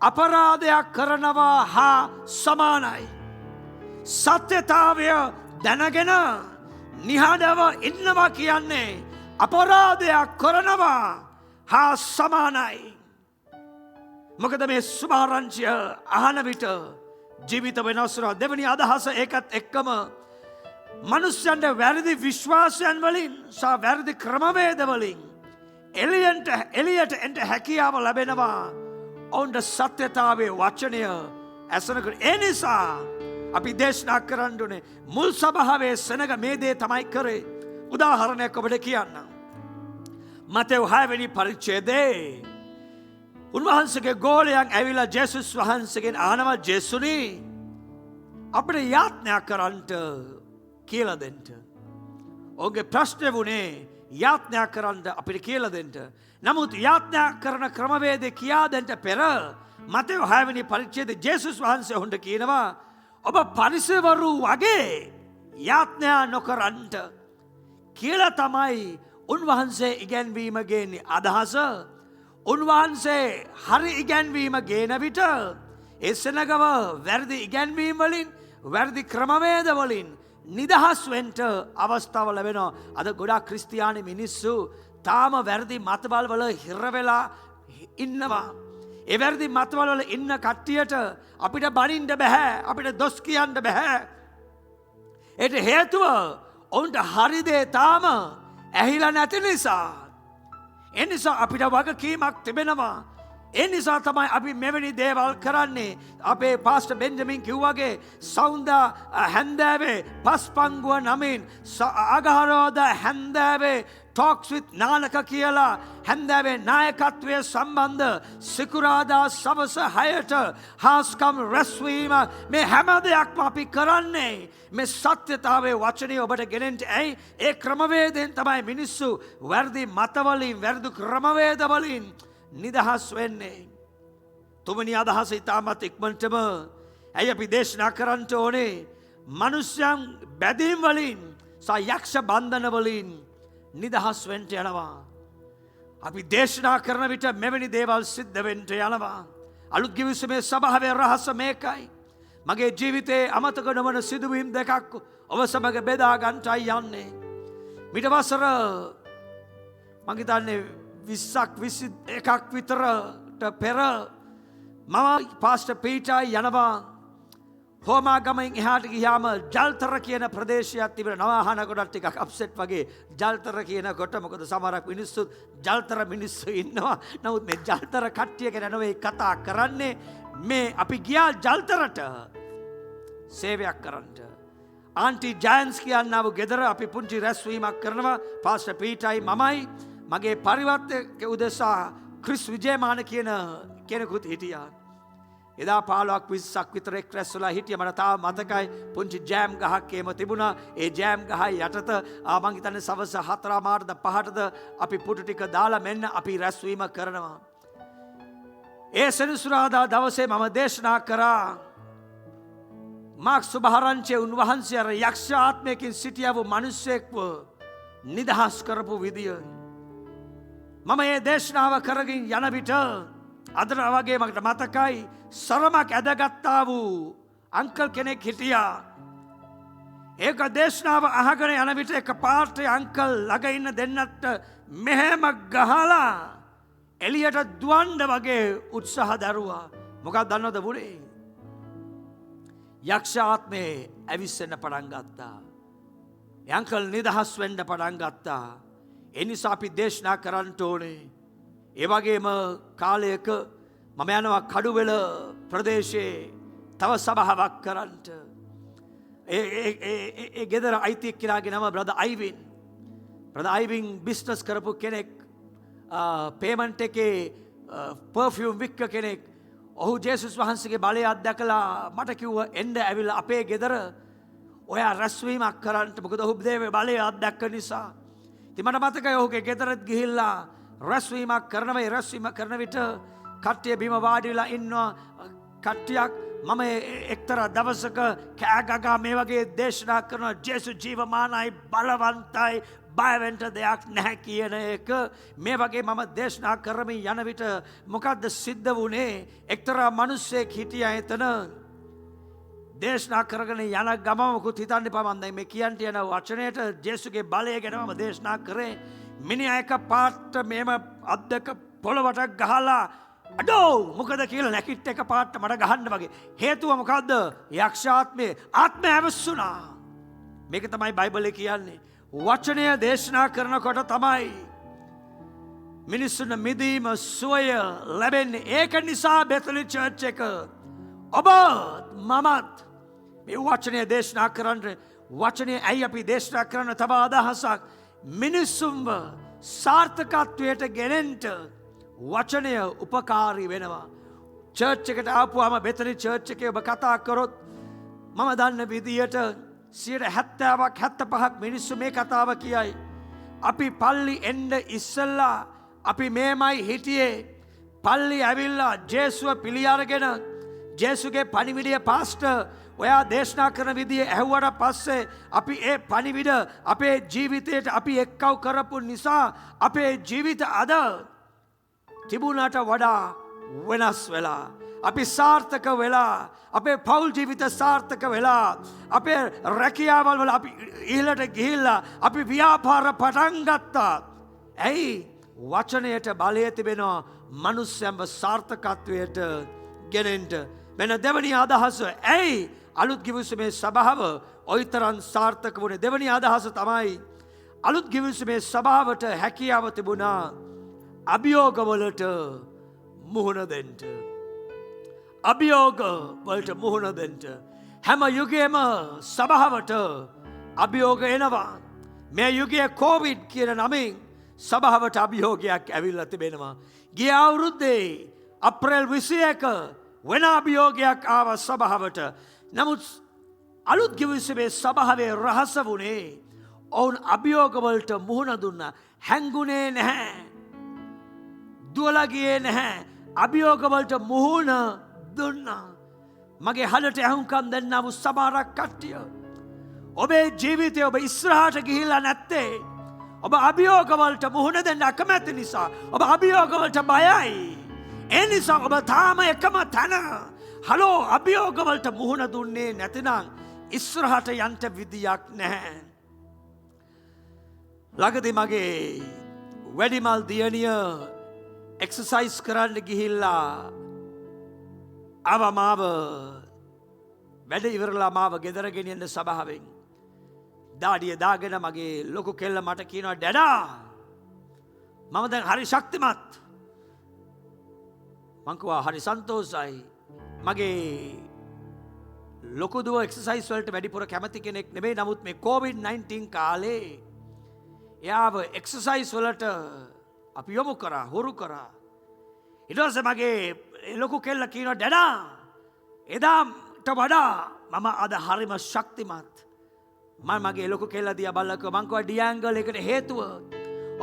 අපරාධයක් කරනවා හා සමානයි. සත්‍යතාවය දැනගෙන නිහඬව ඉන්නවා කියන්නේ අපරාධයක් කරනවා හා සමානයි. මොකද මේ සුභාරංචිය අහන විට ජීවිත වෙනස් වෙනවා. දෙවෙනි අදහස ඒකත් එක්කම මනුෂ්‍යයන්ට වැරදි විශ්වාසයන් වලින් සහ වැරදි ක්‍රමවේද වලින් එළියට එන්ට හැකියාව ලැබෙනවා. ඔවුන්ට සත්‍යතාවයේ වචනය ඇසෙනකොට. ඒ නිසා අපි දේශනා කරන්න ඕනේ. මුල් සභාවේ සෙනග මේ දේ තමයි කරේ. උදාහරණයක් ඔබට කියන්නම්. මතෙව් 6 වෙනි පරිච්ඡේදයේ උන්වහන්සේගේ ගෝලයන් ඇවිල්ලා ජේසුස් වහන්සේගෙන් අහනවා ජේසුනි අපිට යාඥා කරන්නට කියලා දෙන්න. ඔහුගේ ප්‍රශ්නේ වුණේ යාඥා කරන්න අපිට කියලා දෙන්න. නමුත් යාඥා කරන ක්‍රමවේදය කියා දෙන්න පෙර මතෙව් 6 වෙනි පරිච්ඡේදයේ ජේසුස් වහන්සේ හොඳ කියනවා ඔබ පරිසවරු වගේ යාඥා නොකරන්ට කියලා තමයි උන්වහන්සේ ඉගැන්වීම ගේන්නේ. අදහස උන්වහන්සේ හරි ඉගැන්වීම ගේන විට ඒ සෙනගව වැරදි ඉගැන්වීම් වලින්, වැරදි ක්‍රමවේද වලින් නිදහස් වෙන්න අවස්ථාව ලැබෙනවා. අද ගොඩාක් ක්‍රිස්තියානි මිනිස්සු තාම වැරදි මතවල් වල හිර වෙලා ඉන්නවා. ඒ වැරදි මතවල් වල ඉන්න කට්ටියට අපිට බනින්න බෑ. අපිට දොස් කියන්න බෑ. ඒට හේතුව ඔවුන්ට හරි දේ තාම ඇහිලා නැති නිසා. ඒ නිසා අපිට වගකීමක් තිබෙනවා. ඒ නිසා තමයි අපි මෙවැනි දේවල් කරන්නේ. අපේ පාස්ටර් බෙන්ජමින් කිව්වාගේ සෞන්දා හැන්දෑවේ පස්පංගුව නමින් අගහරෝදා හැන්දෑවේ ටොක්ස් විත් නානක කියලා හැන්දෑවේ නායකත්වය සම්බන්ධ සිකුරාදා සවස 6ට හාස්කම් රැස්වීම මේ හැම දෙයක්ම අපි කරන්නේ මේ සත්‍යතාවයේ වචනය ඔබට ගෙනෙන්න. ඇයි? ඒ ක්‍රමවේදයෙන් තමයි මිනිස්සු වැරදි මතවලින් වැරදි ක්‍රමවේදවලින් නිදහස් වෙන්නේ. තුමනි අදහස ඉතාමත් ඉක්මනටම ඇයි අපි දේශනා කරන්න ඕනේ? මනුෂ්‍යයන් බැඳීම් වලින් සහ යක්ෂ බන්ධන වලින් නිදහස් වෙන්න යනවා. අපි දේශනා කරන විට මෙවැනි දේවල් සිද්ධ වෙන්න යනවා. අලුත් ගිවිසුමේ සභාවේ රහස මේකයි. මගේ ජීවිතයේ අමතක නොවන සිදුවීම් දෙකක් ඔබ සමග බෙදා ගන්නටයි යන්නේ. මිට වසර මං හිතන්නේ 20ක් 21ක් විතරට පෙර මම පාස්ටර් පීටර් යනවා හෝමාගමෙන් එහාට ගියාම ජල්තර කියන ප්‍රදේශයක් තිබෙන නවාහන ගොඩක් ටිකක් අප්සෙට් වගේ ජල්තර කියනකොට මොකද සමහරක් මිනිස්සු ජල්තර මිනිස්සු ඉන්නවා. නමුත් මේ ජල්තර කට්ටිය ගැන නෙවෙයි කතා කරන්නේ. මේ අපි ගියා ජල්තරට සේවයක් කරන්න. ආන්ටි ජයන්ස් කියන්නව ගෙදර අපි පුංචි රැස්වීමක් කරනවා. පාස්ටර් පීටර්යි මමයි මගේ පරිවර්තක උදෙසා ක්‍රිස් විජේමාන කියන කෙනෙකුත් හිටියා. එදා 15ක් 20ක් විතර එක් රැස්වලා හිටිය. මට තාම මතකයි පුංචි ජෑම් ගහක් එහෙම තිබුණා. ඒ ජෑම් ගහ යටත මං හිතන්නේ සවස් 4:00ද 5ටද අපි පුටු ටික දාලා මෙන්න අපි රැස්වීම කරනවා. ඒ සෙනසුරාදා දවසේ මම දේශනා කරා මාක් සුභාරංචි උන්වහන්සේ අර යක්ෂ ආත්මයකින් සිටියව මිනිසෙක්ව නිදහස් කරපු විදිය. මම මේ දේශනාව කරගෙන යන විට අද වගේ මට මතකයි සරමක් ඇදගත්තා වූ අංකල් කෙනෙක් හිටියා. ඒක දේශනාව අහගෙන යන විට එක පාට අංකල් ළඟ ඉන්න දෙන්නට මෙහෙම ගහලා එළියට දුවන්න වගේ උත්සාහ දරුවා. මොකක්ද දන්නවද පුරේ? යක්ෂ ආත්මේ ඇවිස්සෙන්න පටන් ගත්තා. අංකල් නිදහස් වෙන්න පටන් ගත්තා. ඒ නිසා අපි දේශනා කරන්න ඕනේ. ඒ වගේම කාලයක මම යනවා කඩුවෙල ප්‍රදේශයේ තව සභාවක් කරන්නට. ඒ ගෙදර අයිතියෙක් කෙනාගේ නම බ්‍රදර් අයිවින්. බ්‍රදර් අයිවින් බිස්නස් කරපු කෙනෙක්. පේමන්ට් එකේ පර්ෆියුම් වික්ක කෙනෙක්. ඔහු ජේසුස් වහන්සේගේ බලය අත්දැකලා මට කිව්වා එන්න ඇවිල්ලා අපේ ගෙදර ඔයා රැස්වීමක් කරන්නට. මොකද ඔහු දේවේ බලය අත්දැක්ක නිසා. ඉතින් මට මතකයි ඔහුගේ ගෙදරත් ගිහිල්ලා රැස්වීමක් කරනවා. ඒ රැස්වීම කරන විට කට්ටිය බිම වාඩි වෙලා ඉන්නවා. කට්ටියක් මම එක්තරා දවසක කෑගගා මේ වගේ දේශනා කරනවා ජේසුස් ජීවමානයි බලවන්තයි බය වෙන්න දෙයක් නැහැ කියන එක. මේ වගේ මම දේශනා කරමින් යන විට මොකද්ද සිද්ධ වුනේ? එක්තරා මිනිහෙක් හිටියා එතන. දේශනා කරගෙන යන ගමමකුත් හිතන්න එපා. මම දැන් මේ කියන්න යන වචනයට ජේසුගේ බලය ගැන මම දේශනා කරේ. මිනිහා එක පාට මේම අද්දක පොළවට ගහලා අඩෝ මොකද කියලා නැකිට එක පාට මට ගහන්න වගේ. හේතුව මොකද්ද? යක්ෂාත්මේ ආත්මය ඇවිස්සුනා. මේක තමයි බයිබලයේ කියන්නේ. වචනය දේශනා කරනකොට තමයි මිනිස්සුන් මිදීම සුවය ලැබෙන්නේ. ඒක නිසා බෙතලි චර්ච් එක ඔබ මමත් මේ වචනය දේශනා කරන්න. වචනය ඇයි අපි දේශනා කරන්න? තව අදහසක් මිනිස්සුන්ව සාර්ථකත්වයට ගෙනෙන්න වචනය උපකාරී වෙනවා. චර්ච් එකට ආපුවාම බෙතලි චර්ච් එකේ ඔබ කතා කරොත් මම දන්න විදියට 70ක් 75ක් මිනිස්සු මේ කතාව කියයි. අපි පල්ලි එන්න ඉස්සෙල්ලා අපි මේමයි හිටියේ. පල්ලි ඇවිල්ලා ජේසුව පිළි අරගෙන ජේසුගේ පණිවිඩය පාස්ටර් ඔයා දේශනා කරන විදිය ඇහුවට පස්සේ අපි ඒ පණිවිඩ අපේ ජීවිතයට අපි එක්කව කරපු නිසා අපේ ජීවිත අද තිබුණට වඩා වෙනස් වෙලා. අපි සාර්ථක වෙලා. අපේ පවුල් ජීවිත සාර්ථක වෙලා. අපේ රැකියාවල් වල අපි ඉහළට ගිහිල්ලා අපි ව්‍යාපාර පටන් ගත්තා. ඇයි වචනයට බලය තිබෙනවා මනුස්සයන්ව සාර්ථකත්වයට ගෙනෙන්ට. මෙන්න දෙවනි අදහස ඇයි අලුත් ගිවිසුමේ සභාව ඔයිතරන් සාර්ථක වුණේ. දෙවනි අදහස තමයි අලුත් ගිවිසුමේ සභාවට හැකියාව තිබුණා අභියෝගවලට මුහුණ දෙන්න. අභියෝග වලට මුහුණ දෙන්න. හැම යුගයේම සභාවට අභියෝග එනවා. මේ යුගයේ කොවිඩ් කියන නමින් සභාවට අභියෝගයක් ඇවිල්ලා තිබෙනවා. ගිය අවුරුද්දේ අප්‍රේල් 21 වෙන අභියෝගයක් ආව සභාවට. නමුත් අලුත් ගිවිසුමේ සභාවේ රහස වුණේ ඔවුන් අභියෝගවලට මුහුණ දුන්නා. හැංගුණේ නැහැ. දුවලා ගියේ නැහැ. අභියෝගවලට මුහුණ දුන්නා. මගේ හදට ඇහුම්කම් දෙන්නා වූ සමහරක් කට්ටිය ඔබේ ජීවිතය ඔබ ඉස්සරහට ගිහිල්ලා නැත්තේ ඔබ අභියෝගවලට මුහුණ දෙන්න අකමැති නිසා. ඔබ අභියෝගවලට බයයි. ඒ නිසා ඔබ තාම එකම තැන. හලෝ අභියෝගවලට මුහුණ දුන්නේ නැතිනම් ඉස්සරහට යන්න විදියක් නැහැ. ළඟදී මගේ වැඩිමල් දියණිය එක්සර්සයිස් කරන්න ගිහිල්ලා මාව වැඩ ඉවරලා මාව ගෙදර ගෙනියන්න සභාවෙන් දාඩිය දාගෙන මගේ ලොකු කෙල්ල මට කියනවා ඩැඩා මම දැන් හරි ශක්තිමත්. මං කිව්වා හරි සන්තෝෂයි. මගේ ලොකු දුව එක්සර්සයිස් වලට වැඩිපුර කැමති කෙනෙක් නෙමෙයි. නමුත් මේ COVID-19 කාලේ එයාව එක්සර්සයිස් වලට අපි යොමු කරා, හුරු කරා. ඊට පස්සේ මගේ ලොකු කෙල්ල කියනවා ඩැඩා එදාට වඩා මම අද හරිම ශක්තිමත්. මම මගේ ලොකු කෙල්ල දිහා බලලා කිව්වා මං කිව්වා ඩියැන්ගල් එකට හේතුව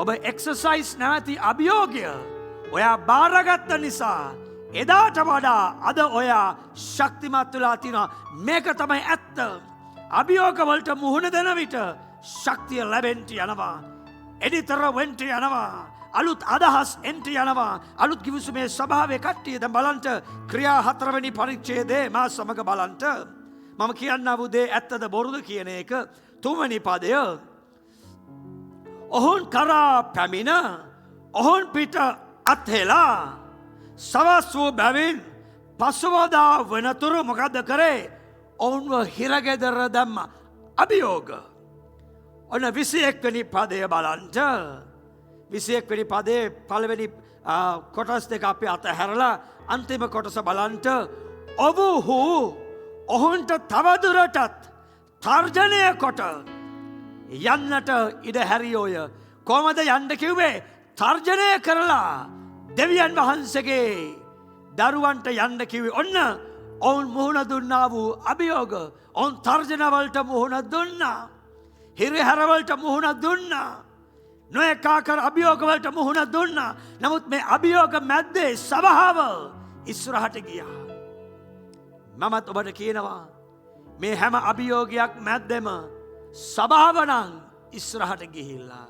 ඔබ එක්සර්සයිස් නැවති අභියෝගය ඔයා බාරගත්ත නිසා එදාට වඩා අද ඔයා ශක්තිමත් වෙලා තිනවා. මේක තමයි ඇත්ත. අභියෝග වලට මුහුණ දෙන විට ශක්තිය ලැබෙන්න යනවා. එඩිතර වෙන්න යනවා. අලුත් අදහස් එන්ට යනවා. අලුත් ගිවිසුමේ සභාවේ කට්ටිය දැන් බලන්ට ක්‍රියා 4 වෙනි පරිච්ඡේදයේ මා සමග බලන්ට මම කියන්නා වූ දේ ඇත්තද බොරුද කියන එක 3 වෙනි පදය. ඔහුන් කරා පැමිණ ඔහුන් පිට අත්හෙලා සවස් වූ බැවින් පසුවදා වෙනතුරු මොකද කරේ? ඔවුන්ව හිරගෙදර දැම්ම. අභියෝග. ඔන්න 21 වෙනි පදය බලන්ට 21 වෙනි පදේ පළවෙනි කොටස් දෙක අපි අතහැරලා අන්තිම කොටස බලන්ට ඔවුහු ඔහුන්ට තවදුරටත් තර්ජනය කොට යන්නට ඉඩ හැරියෝය. කොහොමද යන්න කිව්වේ? තර්ජනය කරලා දෙවියන් වහන්සේගේ දරුවන්ට යන්න කිව්වේ. ඔන්න ඔවුන් මුහුණ දුන්නා වූ අභියෝග. ඔවුන් තර්ජනවලට මුහුණ දුන්නා. හිරිහැරවලට මුහුණ දුන්නා. නොයකාකර අභියෝගවලට මුහුණ දුන්නා. නමුත් මේ අභියෝග මැද්දේ සභාව ඉස්සරහට ගියා. මමත් ඔබට කියනවා මේ හැම අභියෝගයක් මැද්දෙම සභාව නම් ඉස්සරහට ගිහිල්ලා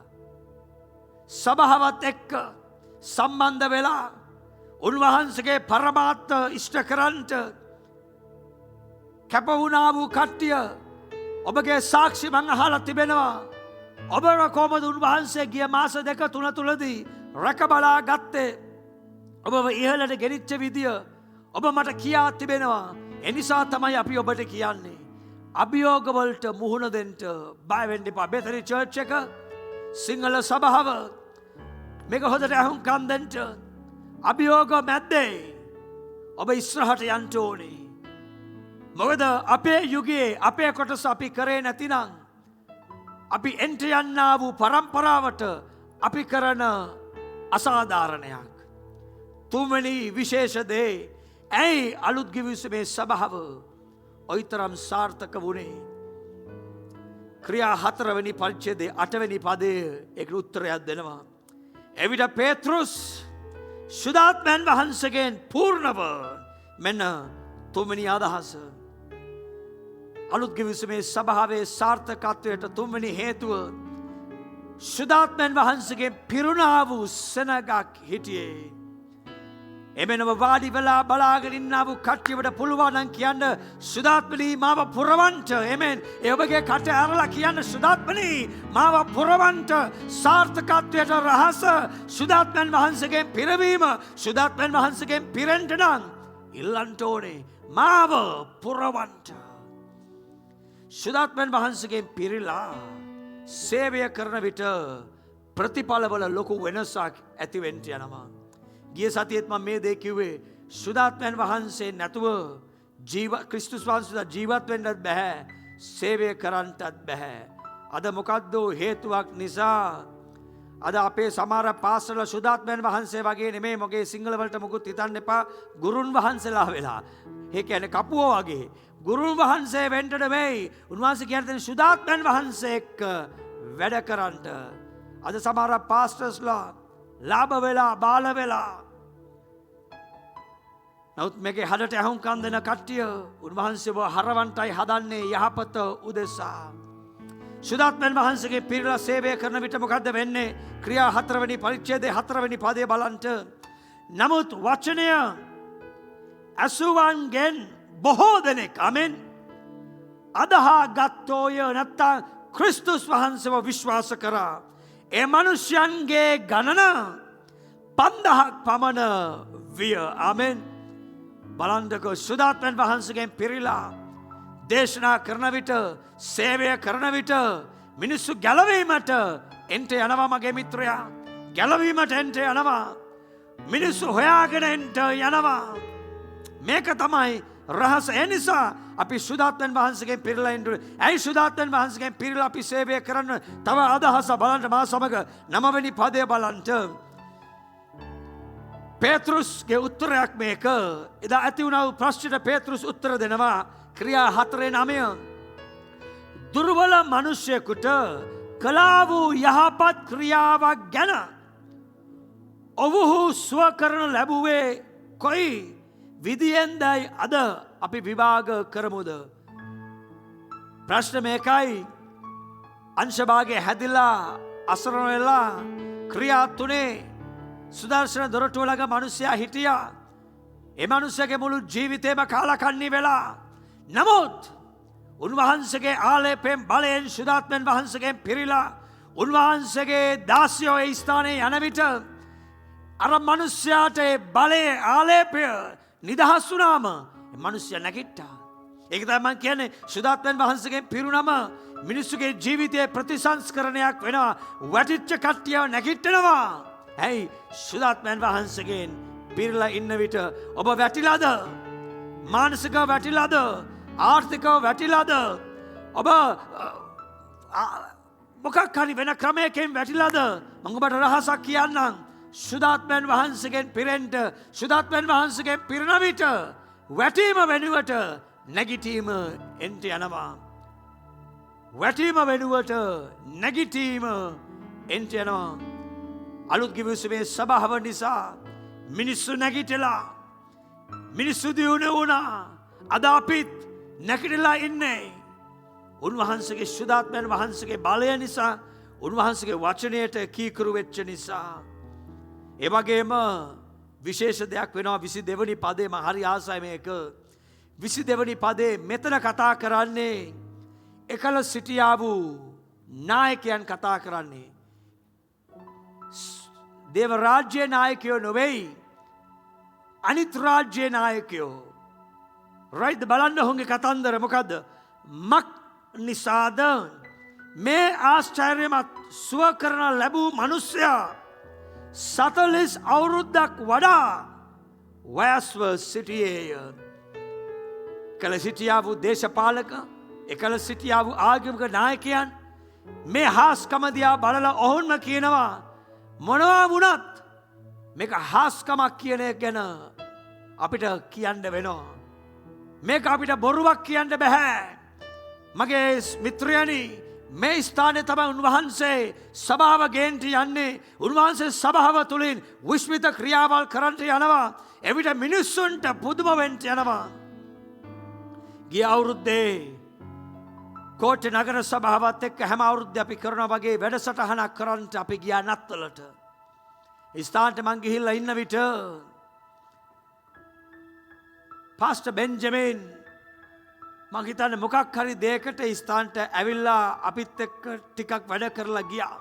සභාවත් එක්ක සම්බන්ධ වෙලා උන්වහන්සේගේ පරමාර්ථ ඉෂ්ට කරන්නට කැප වුණා වූ කට්ටිය ඔබගේ සාක්ෂි මං අහලා තිබෙනවා. ඔබව කොහොමද උන්වහන්සේ ගිය මාස 2-3 තුලදී රැකබලා ගත්තේ? ඔබව ඉහළට ගෙනිච්ච විදිය ඔබ මට කියා තිබෙනවා. එනිසා තමයි අපි ඔබට කියන්නේ අභියෝග වලට මුහුණ දෙන්න බය වෙන්න එපා. බෙතරි චර්ච් එක සිංහල සභාව මේක හොදට අහුම්කම් දෙන්න. අභියෝග මැද්දේ ඔබ ඉස්සරහට යන්න ඕනේ. මොකද අපේ යුගයේ අපේ කොටස අපි කරේ නැතිනම් අපි එන්ට යන්නා වූ පරම්පරාවට අපි කරන අසාධාරණයක්. 3 වෙනි විශේෂ දේ ඇයි අලුත් ගිවිසුමේ සභාව ඔයිතරම් සාර්ථක වුණේ? ක්‍රියා 4 වෙනි පරිච්ඡේදයේ 8 වෙනි පදයේ ඒකට උත්තරයක් දෙනවා. එවිට පේත්‍රුස් සුදාත්මයන් වහන්සේගෙන් පූර්ණව මෙන්න 3 වෙනි අදහස අලුත් ගිවිසුමේ සභාවේ සාර්ථකත්වයට 3 වෙනි හේතුව සුදාත්මයන් වහන්සේගෙන් පිරුණා වූ සෙනගක් හිටියේ. එමෙන්න වාඩි වෙලා බලාගෙන ඉන්නා වූ කට්ටියට පුළුවන් නම් කියන්න සුදාත්මනී මාව පුරවන්ට. එමෙන් ඒ ඔබගේ කට ඇරලා කියන්න සුදාත්මනී මාව පුරවන්ට. සාර්ථකත්වයට රහස සුදාත්මයන් වහන්සේගෙන් පිරවීම. සුදාත්මයන් වහන්සේගෙන් පිරෙන්න නම් ඉල්ලන්ට ඕනේ මාව පුරවන්ට. සුදාත්මයන් වහන්සේගෙන් පිරීලා සේවය කරන විට ප්‍රතිඵලවල ලොකු වෙනසක් ඇති වෙන්න යනවා. ගිය සතියේත් මම මේ දේ කිව්වේ සුදාත්මයන් වහන්සේ නැතුව ක්‍රිස්තුස් වහන්සේ ජීවත් වෙන්නත් බෑ, සේවය කරන්නත් බෑ. අද මොකද්ද හේතුවක් නිසා අද අපේ සමහර පාසල සුදාත්මයන් වහන්සේ වගේ නෙමෙයි, මොගේ සිංහල වලට මුකුත් හිතන්න එපා, ගුරුන් වහන්සේලා වෙලා. ඒ කියන්නේ කපුවෝ වගේ ගුරුන් වහන්සේ වෙන්න නෙමෙයි, උන්වහන්සේ කියන්නේ සුදාත්මයන් වහන්සේ එක්ක වැඩ කරන්නට. අද සමහර පාස්ටර්ස්ලා ලාභ වෙලා බාල වෙලා. නමුත් මේකේ හදට ඇහුම්කන් දෙන කට්ටිය උන්වහන්සේව හරවන්ටයි හදන්නේ යහපත උදෙසා. සුදාත්මයන් වහන්සේගේ පිරිලා සේවය කරන විට මොකද්ද වෙන්නේ? ක්‍රියා 4 වෙනි පරිච්ඡේදයේ 4 වෙනි පදයේ බලන්ට. නමුත් වචනය අසුවන්ගෙන් බොහෝ දෙනෙක් ආමෙන් අදහා ගත්තෝය නැත්තම් ක්‍රිස්තුස් වහන්සේව විශ්වාස කරා. ඒ මනුෂ්‍යයන්ගේ ගණන 5000ක් පමණ විය. ආමෙන්. බලන්දක සුදාත්මයන් වහන්සේගෙන් පිරිලා දේශනා කරන විට, සේවය කරන විට මිනිස්සු ගැලවීමට එන්ට යනවා. මගේ මිත්‍රයා ගැලවීමට එන්ට යනවා. මිනිස්සු හොයාගෙන එන්ට යනවා. මේක තමයි රහස. ඒ නිසා අපි සුදාත්මයන් වහන්සේගෙන් පිරිලා ඉන්න. ඇයි සුදාත්මයන් වහන්සේගෙන් පිරිලා අපි සේවය කරන්න? තව අදහස බලන්න මා සමග 9 වෙනි පදය බලන්න. පේතෘස්ගේ උත්තරයක් මේක. එදා ඇති වුණා වූ ප්‍රශ්නයට පේතෘස් උත්තර දෙනවා. ක්‍රියා 4:9. දුර්වල මිනිසෙකුට කළා වූ යහපත් ක්‍රියාවක් ගැන ඔවුහු සුව කරන ලැබුවේ කොයි විදියෙන්දයි අද අපි විභාග කරමුද? ප්‍රශ්න මේකයි. අංශභාගයේ හැදිලා අසරණ වෙලා ක්‍රියා 3 සුදර්ශන දොරටුව ළඟ මිනිසයා හිටියා. ඒ මිනිසයාගේ මුළු ජීවිතේම කාලකන්ණි වෙලා. නමුත් උන්වහන්සේගේ ආලේපයෙන් බලයෙන් සුදාත්මයන් වහන්සේගෙන් පිරීලා උන්වහන්සේගේ දාසියෝ ඒ ස්ථානයේ යන විට අර මිනිසයාට බලයේ ආලේපය නිදහස් වුණාම ඒ මිනිසයා නැගිට්ටා. ඒක තමයි මම කියන්නේ සුදාත්මයන් වහන්සේගෙන් පිරුණම මිනිස්සුගේ ජීවිතයේ ප්‍රතිසංස්කරණයක් වෙනවා. වැටිච්ච කට්ටියව නැගිටිනවා. ඇයි? සුදාත්මයන් වහන්සේගෙන් පිරලා ඉන්න විට ඔබ වැටිලාද? මානසිකව වැටිලාද? ආර්ථිකව වැටිලාද? ඔබ මොකක් හරි වෙන ක්‍රමයකින් වැටිලාද? මම ඔබට රහසක් කියන්නම්. සුදාත්මයන් වහන්සේගෙන් පිරෙන්න, සුදාත්මයන් වහන්සේගෙන් පිරෙන විට වැටීම වෙනුවට නැගිටීම එන්ට යනවා. වැටීම වෙනුවට නැගිටීම එන්ට යනවා. අලුත් ගිවිසුමේ සභාව නිසා මිනිස්සු නැගිටලා මිනිස්සු දියුණු වුණා. අද අපිත් නැගිටලා ඉන්නේ උන්වහන්සේගේ සුදාත්මයන් වහන්සේගේ බලය නිසා, උන්වහන්සේගේ වචනයට කීකරු වෙච්ච නිසා. ඒ වගේම විශේෂ දෙයක් වෙනවා 22 වෙනි පදේ. මම හරි ආසයි මේක. 22 වෙනි පදේ මෙතන කතා කරන්නේ එකල සිටියා වූ නායකයන් කතා කරන්නේ. දේව රාජ්‍ය නායකයෝ නොවෙයි, අනිත් රාජ්‍ය නායකයෝ. රයිට්? බලන්න ඔහුගේ කතන්දර මොකද්ද? මක් නිසාද මේ ආශ්චර්යමත් සුව කරන ලැබූ මිනිසයා 40 අවුරුද්දක් වඩා වයස්ව සිටියේය. කල සිටියා වූ දේශපාලක, එකල සිටියා වූ ආගමික නායකයන් මේ හාස්කම දිහා බලලා ඔවුන්ම කියනවා මොනවා වුණත් මේක හාස්කමක් කියන එක ගැන අපිට කියන්න වෙනවා. මේක අපිට බොරුවක් කියන්න බෑ. මගේ මිත්‍රයනි, මේ ස්ථානයේ තමයි උන්වහන්සේ සභාව ගේන්ට යන්නේ. උන්වහන්සේ සභාව තුළින් විශ්මිත ක්‍රියාවල් කරන්නට යනවා. එවිට මිනිස්සුන්ට පුදුම වෙන්න යනවා. ගිය අවුරුද්දේ කෝට්ටේ නගර සභාවත් එක්ක හැම අවුරුද්දේ අපි කරන වගේ වැඩසටහනක් කරන්නට අපි ගියා නත්තලට. ස්ථානට මං ගිහිල්ලා ඉන්න විට පාස්ටර් බෙන්ජමින් මං හිතන්නේ මොකක් හරි දෙයකට ස්ථානට ඇවිල්ලා අපිත් එක්ක ටිකක් වැඩ කරලා ගියා.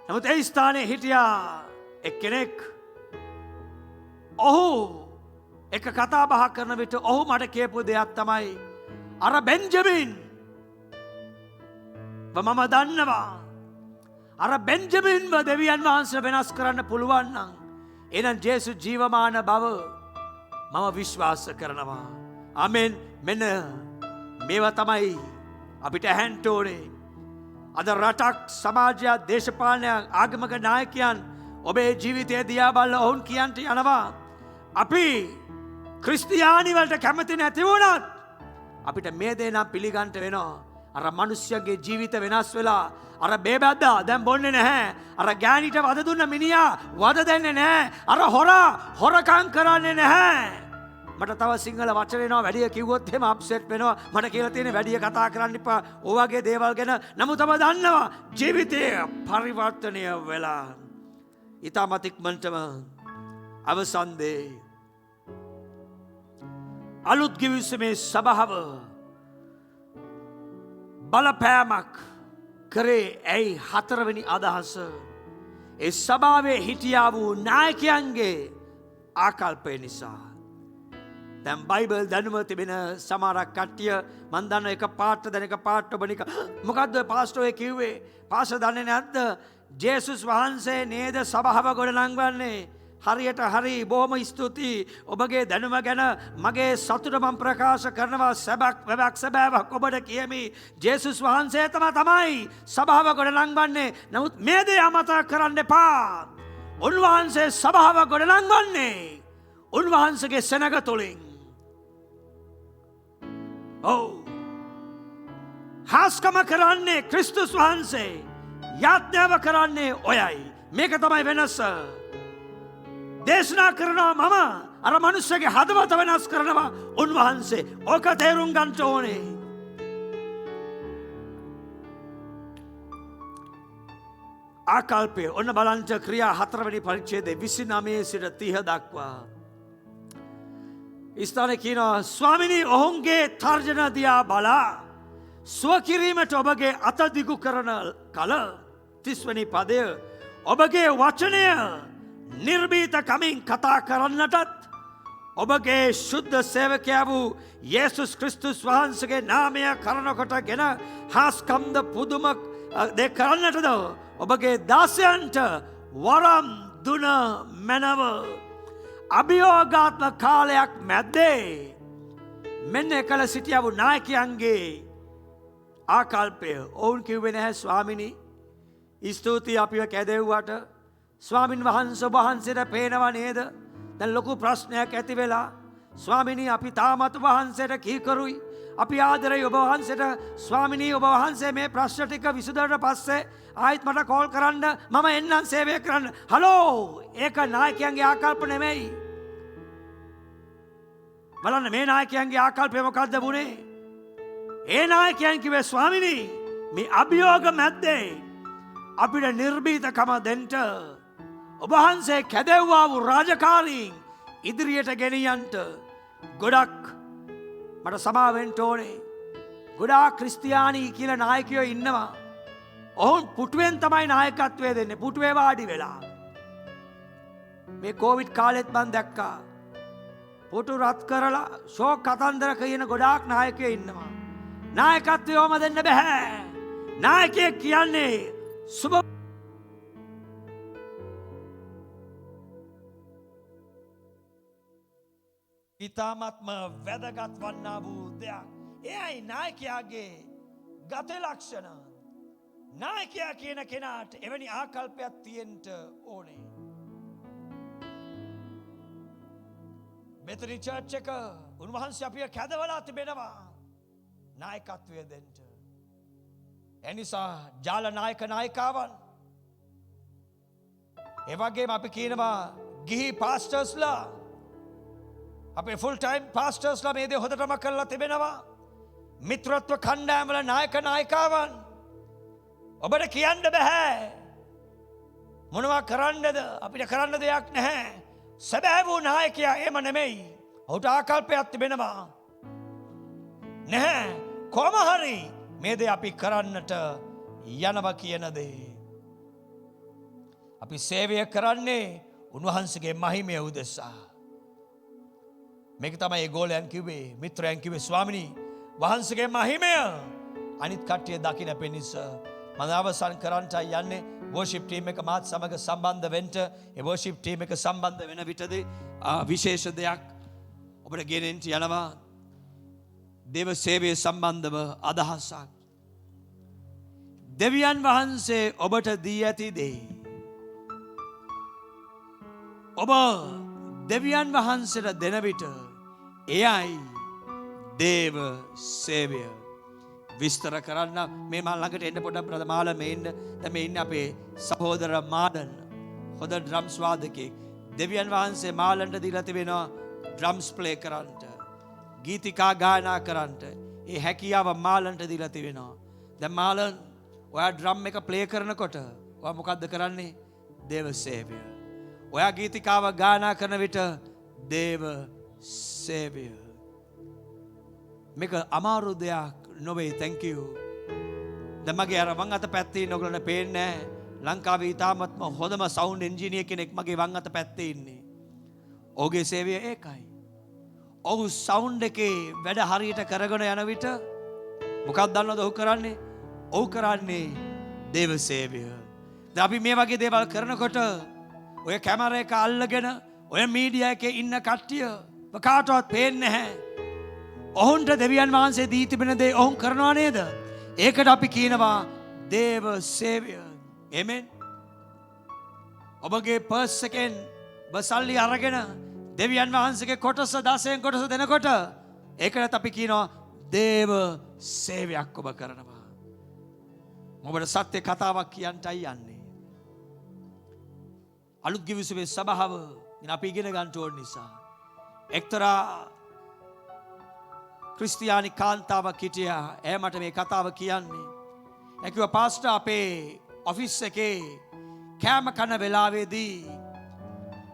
නමුත් ඒ ස්ථානයේ හිටියා එක්කෙනෙක්. ඔහු එක කතා බහ කරන විට ඔහු මට කියපු දෙයක් තමයි අර බෙන්ජමින් මම දන්නවා. අර බෙන්ජමින්ව දෙවියන් වහන්සේ වෙනස් කරන්න පුළුවන් නම් එහෙනම් ජේසුස් ජීවමාන බව මම විශ්වාස කරනවා. ආමෙන්. මෙන්න මේවා තමයි අපිට ඇහෙන්න ඕනේ. අද රටක් සමාජයක් දේශපාලනයක් ආගමික නායකයන් ඔබේ ජීවිතය දිහා බලලා ඔවුන් කියන්ට යනවා අපි ක්‍රිස්තියානි වලට කැමති නැති වුණත් අපිට මේ දේ නම් පිළිගන්න වෙනවා. අර මිනිස්යාගේ ජීවිත වෙනස් වෙලා අර බේබද්දා දැන් බොන්නේ නැහැ. අර ගෑණිට වද දුන්න මිනිහා වද දෙන්නේ නැහැ. අර හොරා හොරකම් කරන්නේ නැහැ. මට තව සිංහල වචන එනවා වැඩි කිව්වොත් එහෙම අප්සෙට් වෙනවා. මට කියලා තියෙන වැඩි කතා කරන්න එපා. ඔය වගේ දේවල් ගැන. නමුත් ඔබ දන්නවා ජීවිතේ පරිවර්තනය වෙලා ඊටමත් ඉක්මනටම අවසන් දේ අලුත් ගිවිසුමේ සභාව බලපෑමක් කරේ ඇයි හතරවෙනි අදහස ඒ සභාවේ හිටියා වූ නායකයන්ගේ ආකල්පය නිසා. දැන් බයිබල් දැනුම තිබෙන සමහරක් කට්ටිය මන් දන්න එක පාට දැන් එක පාට ඔබ නික මොකද්ද පාස්ටර් ඔය කිව්වේ? පාස්ටර් දන්නේ නැද්ද? ජේසුස් වහන්සේ නේද සභාව ගොඩනංවන්නේ? හරියට හරි බොහොම ස්තුතියි ඔබගේ දැනුම ගැන මගේ සතුට මම ප්‍රකාශ කරනවා සැබෑවක් ඔබට කියමි ජේසුස් වහන්සේ තමයි සභාව ගොඩනංවන්නේ. නමුත් මේ දේ අමතක කරන්න එපා. උන්වහන්සේ සභාව ගොඩනංවන්නේ උන්වහන්සේගේ සෙනග තුලින්. ඔව් හාස්කම කරන්නේ ක්‍රිස්තුස් වහන්සේ යාඥාව කරන්නේ ඔයයි. මේක තමයි වෙනස. දේශනා කරනවා මම අර මනුස්සගේ හදවත වෙනස් කරනවා උන්වහන්සේ. ඕක තේරුම් ගන්න ඕනේ. ආකල්පය ඔන්න බලන්න ක්‍රියා 4 වෙනි පරිච්ඡේදයේ 29 සිට 30 දක්වා. ස්ථානයේ කියනවා ස්වාමිනී ඔවුන්ගේ තර්ජන දිහා බලා සුව කිරීමට ඔබගේ අත දිගු කරන කල 30 වෙනි පදය ඔබගේ වචනය නිර්භීත කමින් කතා කරන්නටත් ඔබගේ ශුද්ධ සේවකයා වූ යේසුස් ක්‍රිස්තුස් වහන්සේගේ නාමය කරනකොටගෙන හාස්කම්ද පුදුම දේ කරන්නටද ඔබගේ දාසයන්ට වරම් දුන මැනව. අභියෝගාත්මක කාලයක් මැද්දේ මෙන්න කල සිටියා වූ නායකයන්ගේ ආකල්පය ඔවුන් කිව්වේ නැහැ ස්වාමිනී ස්තුතියි අපිව කැදෙව්වට ස්වාමින් වහන්සේ වහන්සේට පේනවා නේද? දැන් ලොකු ප්‍රශ්නයක් ඇති වෙලා ස්වාමිනී අපි තාමත් වහන්සේට කීකරුයි. අපි ආදරයි ඔබ වහන්සේට. ස්වාමිනී ඔබ වහන්සේ මේ ප්‍රශ්න ටික විසඳලා පස්සේ ආයෙත් මට කෝල් කරන්න මම එන්නම් සේවය කරන්න. හලෝ ඒක නායකයන්ගේ ආකල්ප නෙමෙයි. බලන්න මේ නායකයන්ගේ ආකල්පය මොකද්ද වුනේ? ඒ නායකයන් කිව්වේ ස්වාමිනී මේ අභියෝග මැද්දේ අපිට නිර්භීතකම දෙන්න ඔබ වහන්සේ කැදෙව්වා වූ රාජකාරීන් ඉදිරියට ගෙනියන්ට ගොඩක් මට සමාවෙන්න ඕනේ. ගොඩාක් ක්‍රිස්තියානි කියලා නායකයෝ ඉන්නවා. ඔවුන් පුටුවෙන් තමයි නායකත්වය දෙන්නේ. පුටුවේ වාඩි වෙලා. මේ කොවිඩ් කාලෙත් මම දැක්කා. පුටු රත් කරලා ෂෝක් කතන්දර කියන ගොඩාක් නායකයෝ ඉන්නවා. නායකත්වය ඕම දෙන්න බෑ. නායකයෙක් කියන්නේ සුබ ඉතාමත්ම වැදගත් වන්නා වූ දෙයක්. එයයි නායකයාගේ ගත ලක්ෂණ. නායකයා කියන කෙනාට එවැනි ආකල්පයක් තියෙන්න ඕනේ. මෙතන චර්ච් එක උන්වහන්සේ අපිව කැදවලා තිබෙනවා නායකත්වය දෙන්න. එනිසා ජාල නායක නායිකාවන් ඒ වගේම අපි කියනවා ගිහි පාස්ටර්ස්ලා අපේ ෆුල් ටයිම් පාස්ටර්ස්ලා මේ දේ හොඳටම කරලා තිබෙනවා. මිත්‍රත්ව කණ්ඩායම්වල නායක නායිකාවන් ඔබට කියන්න බෑ මොනවා කරන්නද අපිට කරන්න දෙයක් නැහැ. සැබෑ වූ නායකයා එහෙම නෙමෙයි. ඔහුට ආකල්පයක් තිබෙනවා. නැහැ කොහොම හරි මේ දේ අපි කරන්නට යනවා කියන දේ. අපි සේවය කරන්නේ උන්වහන්සේගේ මහිමය උදෙසා. මේක තමයි ඒ ගෝලයන් කිව්වේ, මිත්‍රයන් කිව්වේ, ස්වාමිනී වහන්සේගේ මහිමය අනිත් කට්ටිය දකින්න පිණිස මම අවසන් කරන්නයි යන්නේ. වර්ෂිප් ටීම් එක මාත් සමග සම්බන්ධ වෙන්න. ඒ වර්ෂිප් ටීම් එක සම්බන්ධ වෙන විටදී විශේෂ දෙයක් ඔබට ගෙනෙන්න යනවා. දේව සේවය සම්බන්ධව අදහසක්. දෙවියන් වහන්සේ ඔබට දී ඇති දේ ඔබ දෙවියන් වහන්සේට දෙන විට එයයි දේව සේවය. විස්තර කරන්න මේ මා ළඟට එන්න පොඩ්ඩක් බ්‍රදර් මාලන් මේ ඉන්න. දැන් මේ ඉන්නේ අපේ සහෝදර මාලන්. හොඳ ඩ්‍රම්ස් වාදකයෙක්. දෙවියන් වහන්සේ මාලන්ට දීලා තිබෙනවා ඩ්‍රම්ස් ප්ලේ කරන්නට, ගීතිකා ගායනා කරන්නට. ඒ හැකියාව මාලන්ට දීලා තිබෙනවා. දැන් මාලන් ඔයා ඩ්‍රම් එක ප්ලේ කරනකොට ඔයා මොකද්ද කරන්නේ? දේව සේවය. ඔයා ගීතිකාව ගායනා කරන විට දේව සේවය. මේක අමාරු දෙයක් නොවේ. thank you. දැන් මගේ අර වම් අත පැත්තේ ඉන්න ඔයගොල්ලන්ට පේන්නේ නැහැ. ලංකාවේ ඉතාමත්ම හොඳම සවුන්ඩ් එන්ජිනියර් කෙනෙක් මගේ වම් අත පැත්තේ ඉන්නේ. ඔහුගේ සේවය ඒකයි. ඔහු සවුන්ඩ් එකේ වැඩ හරියට කරගෙන යන විට මොකක්ද දන්නවද ඔහු කරන්නේ? ඔහු කරන්නේ දේව සේවය. දැන් අපි මේ වගේ දේවල් කරනකොට ඔය කැමරා එක අල්ලගෙන ඔය මීඩියා එකේ ඉන්න කට්ටිය කාටවත් පේන්නේ නැහැ. ඔවුන්ට දෙවියන් වහන්සේ දී තිබෙන දේ ඔවුන් කරනවා නේද? ඒකට අපි කියනවා දේව සේවය. ආමෙන්. ඔබගේ පර්ස් එකෙන් බසල්ලි අරගෙන දෙවියන් වහන්සේගේ කොටස 10න් කොටස දෙනකොට ඒකට අපි කියනවා දේව සේවයක් ඔබ කරනවා. ඔබට සත්‍ය කතාවක් කියන්නයි යන්නේ. අලුත් ගිවිසුමේ සභාව අපි ඉගෙන ගන්න ඕන නිසා එක්තරා ක්‍රිස්තියානි කාන්තාවක් හිටියා. එයා මට මේ කතාව කියන්නේ. ඒ කිව්වා පාස්ටර් අපේ ඔෆිස් එකේ කෑම කන වෙලාවේදී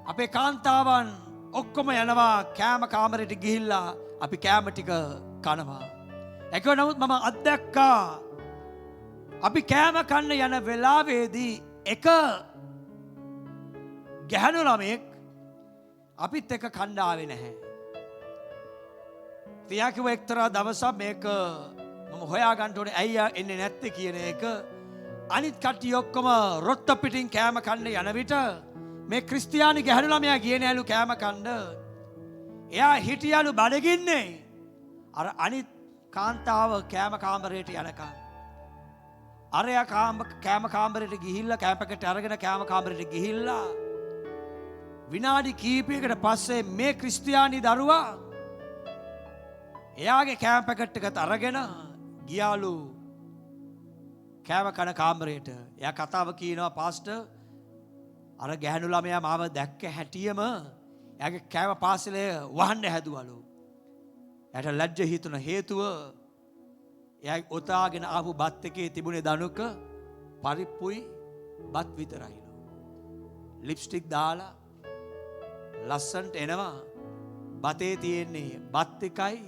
අපේ කාන්තාවන් ඔක්කොම යනවා කෑම කාමරයට ගිහිල්ලා අපි කෑම ටික කනවා. ඒ කිව්වා නමුත් මම අත්දැක්කා අපි කෑම කන්න යන වෙලාවේදී එක ගැහණු ළමෙක් අපිත් එක්ක කණ්ඩ ආවේ නැහැ. තියා කිව්ව එක්තරා දවසක් මේක මම හොයාගන්න ඕනේ ඇයි එන්නේ නැත්තේ කියන එක. අනිත් කට්ටිය ඔක්කොම රොත්ත පිටින් කෑම කන්න යන විට මේ ක්‍රිස්තියානි ගැහණු ළමයා ගියේ නෑලු කෑම කන්න. එයා හිටියලු බඩගින්නේ අර අනිත් කාන්තාව කෑම කාමරයට යනකම්. අරයා කෑම කාමරයට ගිහිල්ලා කෑමකට අරගෙන කෑම කාමරයට ගිහිල්ලා විනාඩි කීපයකට පස්සේ මේ ක්‍රිස්තියානි දරුවා එයාගේ කෑම පැකට් එකත් අරගෙන ගියාලු කෑම කන කාමරයට. එයා කතාව කියනවා පාස්ටර් අර ගැහණු ළමයා මාව දැක්ක හැටියෙම එයාගේ කෑම පාසලේ වහන්න හැදුවලු. එයාට ලැජ්ජ හිතුන හේතුව එයා ඔතාගෙන ආපු බත් එකේ තිබුණේ දනුක පරිප්පුයි බත් විතරයිලු. ලිප්ස්ටික් දාලා ලස්සන්ට එනවා. බතේ තියෙන්නේ බත් එකයි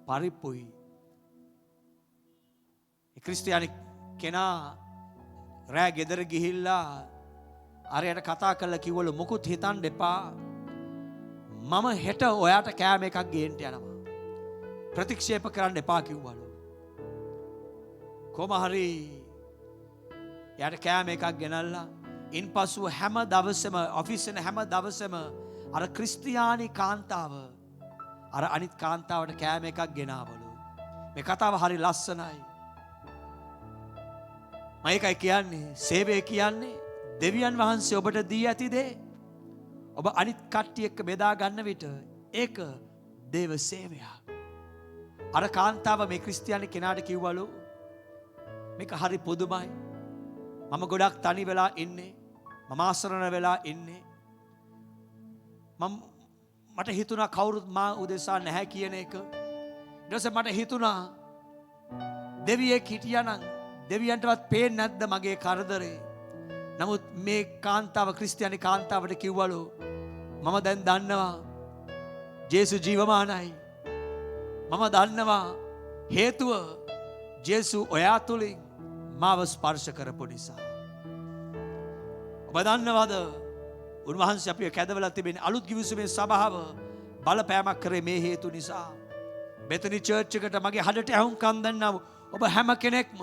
පරිප්පුයි. ක්‍රිස්තියානි කෙනා රෑ ගෙදර ගිහිල්ලා අරයට කතා කරලා කිව්වලු මොකුත් හිතන්න එපා. මම හෙට ඔයාට කෑම එකක් ගේන්න යනවා. ප්‍රතික්ෂේප කරන්න එපා කිව්වලු. කොහොම හරි එයාට කෑම එකක් ගෙනල්ලා ඉන්පසු හැම දවසෙම ඔෆිස් එකේ හැම දවසෙම අර ක්‍රිස්තියානි කාන්තාව අර අනිත් කාන්තාවට කෑම එකක් ගෙනාවලු. මේ කතාව හරි ලස්සනයි. මම ඒකයි කියන්නේ සේවය කියන්නේ දෙවියන් වහන්සේ ඔබට දී ඇති දේ ඔබ අනිත් කට්ටිය එක්ක බෙදා ගන්න විට ඒක දේව සේවයක්. අර කාන්තාව මේ ක්‍රිස්තියානි කෙනාට කිව්වලු මේක හරි පුදුමයි. මම ගොඩක් තනි වෙලා ඉන්නේ. මම ආසරණ වෙලා ඉන්නේ. මට හිතුණා කවුරුත් මා උදෙසා නැහැ කියන එක. ඊට පස්සේ මට හිතුණා දෙවියෙක් හිටියානම් දෙවියන්ටවත් පේන්නේ නැද්ද මගේ කරදරේ. නමුත් මේ කාන්තාව ක්‍රිස්තියානි කාන්තාවට කිව්වලු මම දැන් දන්නවා ජේසු ජීවමානයි. මම දන්නවා හේතුව ජේසු ඔයා තුළින් මාව ස්පර්ශ කරපු නිසා. ඔබ දන්නවද උන්වහන්සේ අපිව කැදවලා තිබෙන අලුත් ගිවිසුමේ සභාව බලපෑමක් කරේ මේ හේතු නිසා. බෙතනි චර්ච් එකට මගේ හදට ඇහුම්කන් දෙන්නා ඔබ හැම කෙනෙක්ම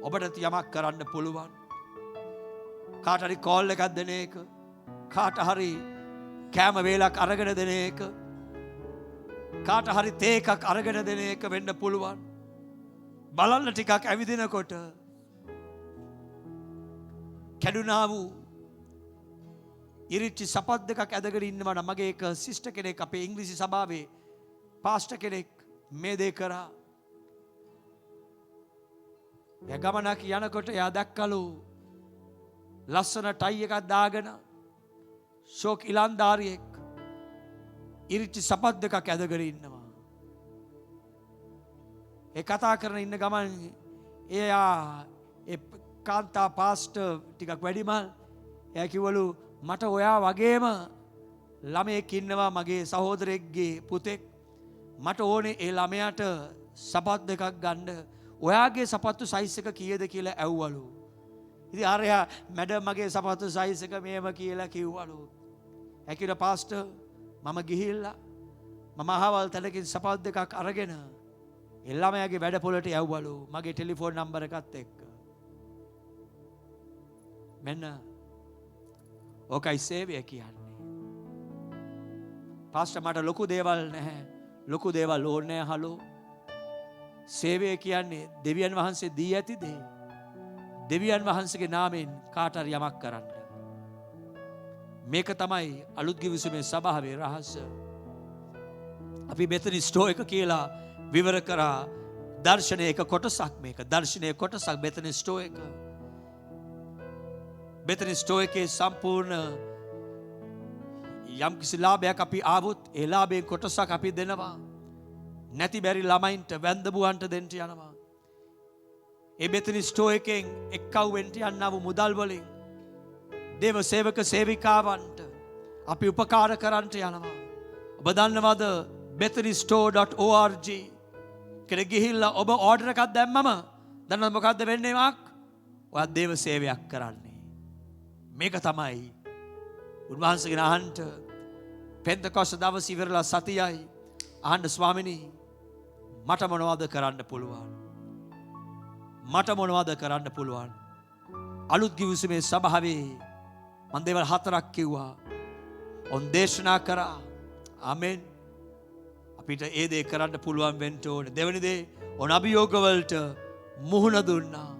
ඔබට යමක් කරන්න පුළුවන්. කාට හරි කෝල් එකක් දෙන එක, කාට හරි කෑම වේලක් අරගෙන දෙන එක, කාට හරි තේ එකක් අරගෙන දෙන එක වෙන්න පුළුවන්. බලන්න ටිකක් ඇවිදිනකොට කැඩුනා වූ ඉරිච්චි සපත් දෙකක් ඇදගෙන ඉන්නවා නම් මගේ එක සිස්ටර් කෙනෙක් අපේ ඉංග්‍රීසි සභාවේ පාස්ටර් කෙනෙක් මේ දේ කරා. එයා ගමනක් යනකොට එයා දැක්කලු ලස්සන ටයි එකක් දාගෙන ෂෝක් ඉලන්දාරියෙක් ඉරිච්චි සපත් දෙකක් ඇදගෙන ඉන්නවා. ඒ කතා කරන ඉන්න ගමන් එයා ඒ කාන්තා පාස්ටර් ටිකක් වැඩිමල් එයා කිව්වලු මට ඔයා වගේම ළමයෙක් ඉන්නවා මගේ සහෝදරයෙක්ගේ පුතෙක්. මට ඕනේ ඒ ළමයාට සපත් දෙකක් ගන්න. ඔයාගේ සපත්තු සයිස් එක කීයද කියලා ඇහුවලු. ඉතින් ආරයා මැඩම් මගේ සපත්තු සයිස් එක මේම කියලා කිව්වලු. ඇකිර පාස්ටර් මම ගිහිල්ලා මම අහවල් තැනකින් සපත් දෙකක් අරගෙන ඒ ළමයාගේ වැඩ පොළට යවුවලු මගේ ටෙලිෆෝන් නම්බර් එකත් එක්ක. මෙන්න ඕකයි සේවය කියන්නේ. පාස්ටර් මට ලොකු දේවල් නැහැ. ලොකු දේවල් ඕනේ නැහැ හලෝ. සේවය කියන්නේ දෙවියන් වහන්සේ දී ඇති දේ. දෙවියන් වහන්සේගේ නාමයෙන් කාට හරි යමක් කරන්න. මේක තමයි අලුත් ගිවිසුමේ සභාවේ රහස. අපි මෙතන ස්ටෝ එක කියලා විවර කරා දර්ශනයේ එක කොටසක් මේක. දර්ශනයේ කොටසක් මෙතන ස්ටෝ එක. මෙතන ස්ටෝ එකේ සම්පූර්ණ යම් කිසි ලාභයක් අපි ආවොත් ඒ ලාභයෙන් කොටසක් අපි දෙනවා. නැති බැරි ළමයින්ට වැන්දබුවන්ට දෙන්න යනවා. ඒ මෙතන ස්ටෝ එකෙන් එක්කව් වෙන්න යන්නව මුදල් වලින් දේව සේවක සේවිකාවන්ට අපි උපකාර කරන්නට යනවා. ඔබ දන්නවද bethanystore.org කෙනෙක් ගිහිල්ලා ඔබ ඕඩර් එකක් දැම්මම දන්නවද මොකද්ද වෙන්නේ මාක්? ඔයා දේව සේවයක් කරන්නේ. මේක තමයි උන්වහන්සේගෙන් අහන්න පෙන්තකොස්ත දවස් ඉවරලා සතියයි අහන්න ස්වාමිනී මට මොනවද කරන්න පුළුවන්? මට මොනවද කරන්න පුළුවන්? අලුත් ගිවිසුමේ සභාවේ මම දේවල් 4ක් කිව්වා. ඔන් දේශනා කරා. ආමෙන්. අපිට ඒ දේ කරන්න පුළුවන් වෙන්න ඕනේ. දෙවෙනි දේ ඔන් අභියෝග වලට මුහුණ දුන්නා.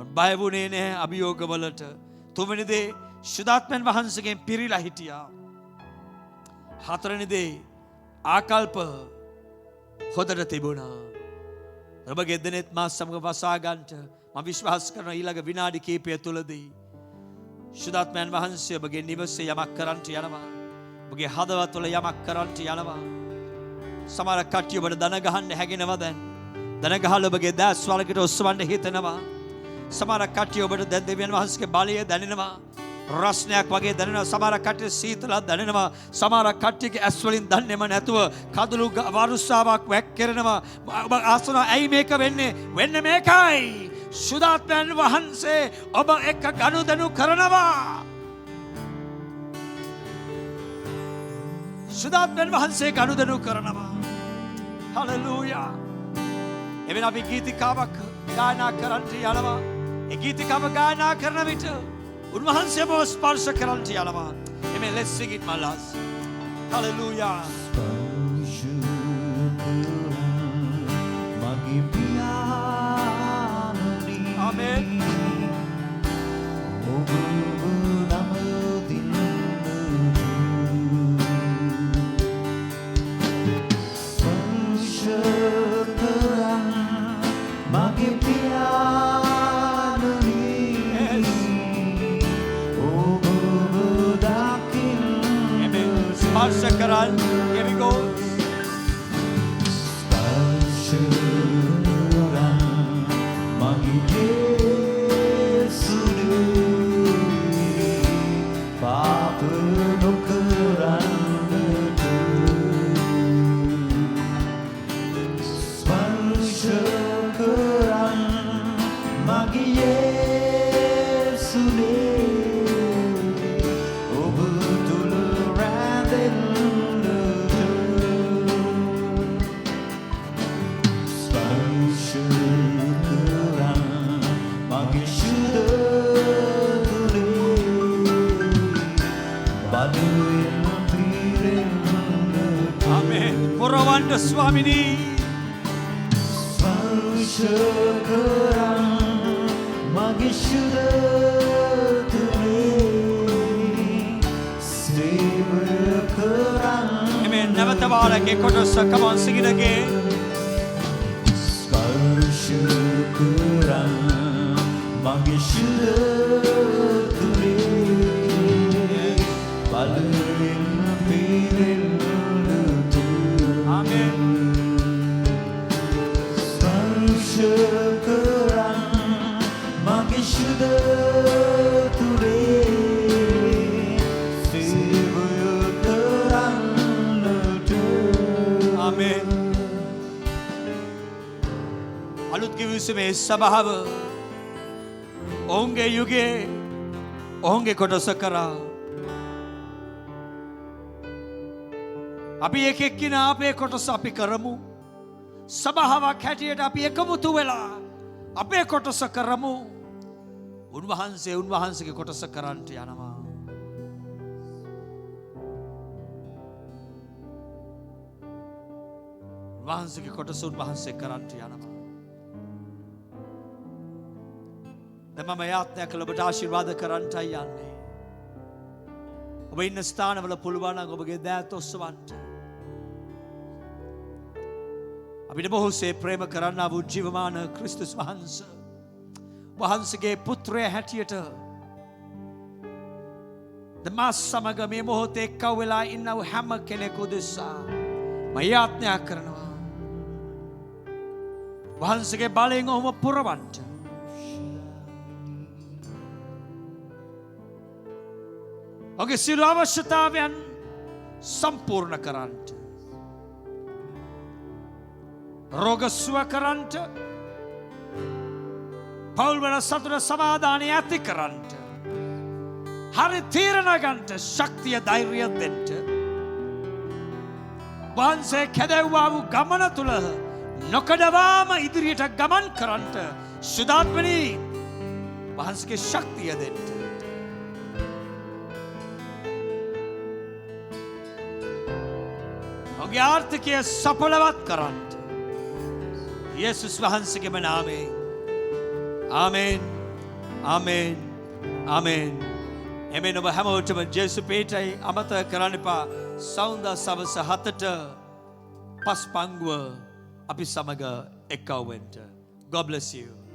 ඔන් බය වුණේ නැහැ අභියෝග වලට. තුන්වෙනි දේ සුදාත්මයන් වහන්සේගෙන් පිරීලා හිටියා. හතරවෙනි දේ ආකල්ප හොදට තිබුණා. ඔබගේ දෙනෙත් මා සමග වසා ගන්නට මම විශ්වාස කරන ඊළඟ විනාඩි කිහිපය තුලදී සුදාත්මයන් වහන්සේ ඔබගේ නිවසේ යමක් කරන්නට යනවා. ඔබගේ හදවත තුළ යමක් කරන්නට යනවා. සමහර කට්ටිය ඔබට දන ගහන්න හැගෙනවා දැන්. දන ගහලා ඔබගේ දැස් වලකට ඔස්සවන්න හිතෙනවා. සමහර කට්ටිය ඔබට දැන් දෙවියන් වහන්සේගේ බලය දැනෙනවා. රස්නයක් වගේ දැනෙනවා. සමහර කට්ටිය සීතලක් දැනෙනවා. සමහර කට්ටියගේ ඇස් වලින් දන්නේම නැතුව කඳුළු වරුසාවක් වැක්කිරෙනවා. ඔබ ආසන ඇයි මේක වෙන්නේ? වෙන්නේ මේකයි. සුදාත්මයන් වහන්සේ ඔබ එක්ක ගනුදෙනු කරනවා. සුදාත්මයන් වහන්සේ ගනුදෙනු කරනවා. හලෙලූයා. එවෙන අපි ගීතිකාවක් ගායනා කරන්නට යනවා. ඒ ගීතිකාව ගායනා කරන විට උන්වහන්සේව ස්පර්ශ කරන්නට යනවා. Amen. Let's sing it, my loves. Hallelujah. Amen. Sakaran, here we go. ආමේන්. පුරවන්න ස්වාමිනී. ස්පර්ශ කරන් මගේ ශුද්ධතුනේ සේවය කරන්. ආමේන්. නැවත වාරක කොටස come on sing it again. ස්පර්ශ කරන් මගේ ශුද්ධතුනේ බලෙන් පිරෙන්නට. ආමේන්. කරන් මගේ ශුද්ධතුනේ සේවය කරන්නට. ආමේන්. අලුත් කිවිසුමේ සභාව ඔවුන්ගේ යුගයේ ඔවුන්ගේ කොටස කරා අපි එක එක්කිනා අපේ කොටස අපි කරමු. සභාවක් හැටියට අපි එකමුතු වෙලා අපේ කොටස කරමු. උන්වහන්සේ උන්වහන්සේගේ කොටස කරන්නට යනවා. උන්වහන්සේගේ කොටස උන්වහන්සේ කරන්නට යනවා. දැන් මම යාත්‍රා කළ ඔබට ආශිර්වාද කරන්නටයි යන්නේ. ඔබ ඉන්න ස්ථානවල පුළුවන් නම් ඔබගේ දෑත් ඔස්සවන්න. අපිට බොහෝසේ ප්‍රේම කරන්නා වූ ජීවමාන ක්‍රිස්තුස් වහන්සේ වහන්සේගේ පුත්‍රය හැටියට දමස් සමග මේ මොහොතේ එක්කව වෙලා ඉන්න හැම කෙනෙකු දෙසා මම යාඥා කරනවා. වහන්සේගේ බලයෙන් ඔහුම පුරවන්න. ඔහුගේ සියලු අවශ්‍යතාවයන් සම්පූර්ණ කරන්න. රෝග සුව කරන්නට, පවුල් වල සතුට සමාදානය ඇති කරන්නට, හරි තීරණ ගන්නට ශක්තිය ධෛර්යය දෙන්න. වහන්සේ කැදෙව්වා වූ ගමන තුල නොකඩවාම ඉදිරියට ගමන් කරන්නට සුදාත්මනී වහන්සේගේ ශක්තිය දෙන්න. ඔහුගේ ආර්ථිකය සඵලවත් කරන්න. යේසුස් වහන්සේගේම නාමයෙන්. ආමේන්. ආමේන්. ආමේන්. එමෙන්න ඔබ හැමෝටම ජේසු පීඨයි අමතක කරන්න එපා. සෞන්දර්ය සවස 7ට පස්පංගුව අපි සමග එක්කව වෙන්න. God bless you.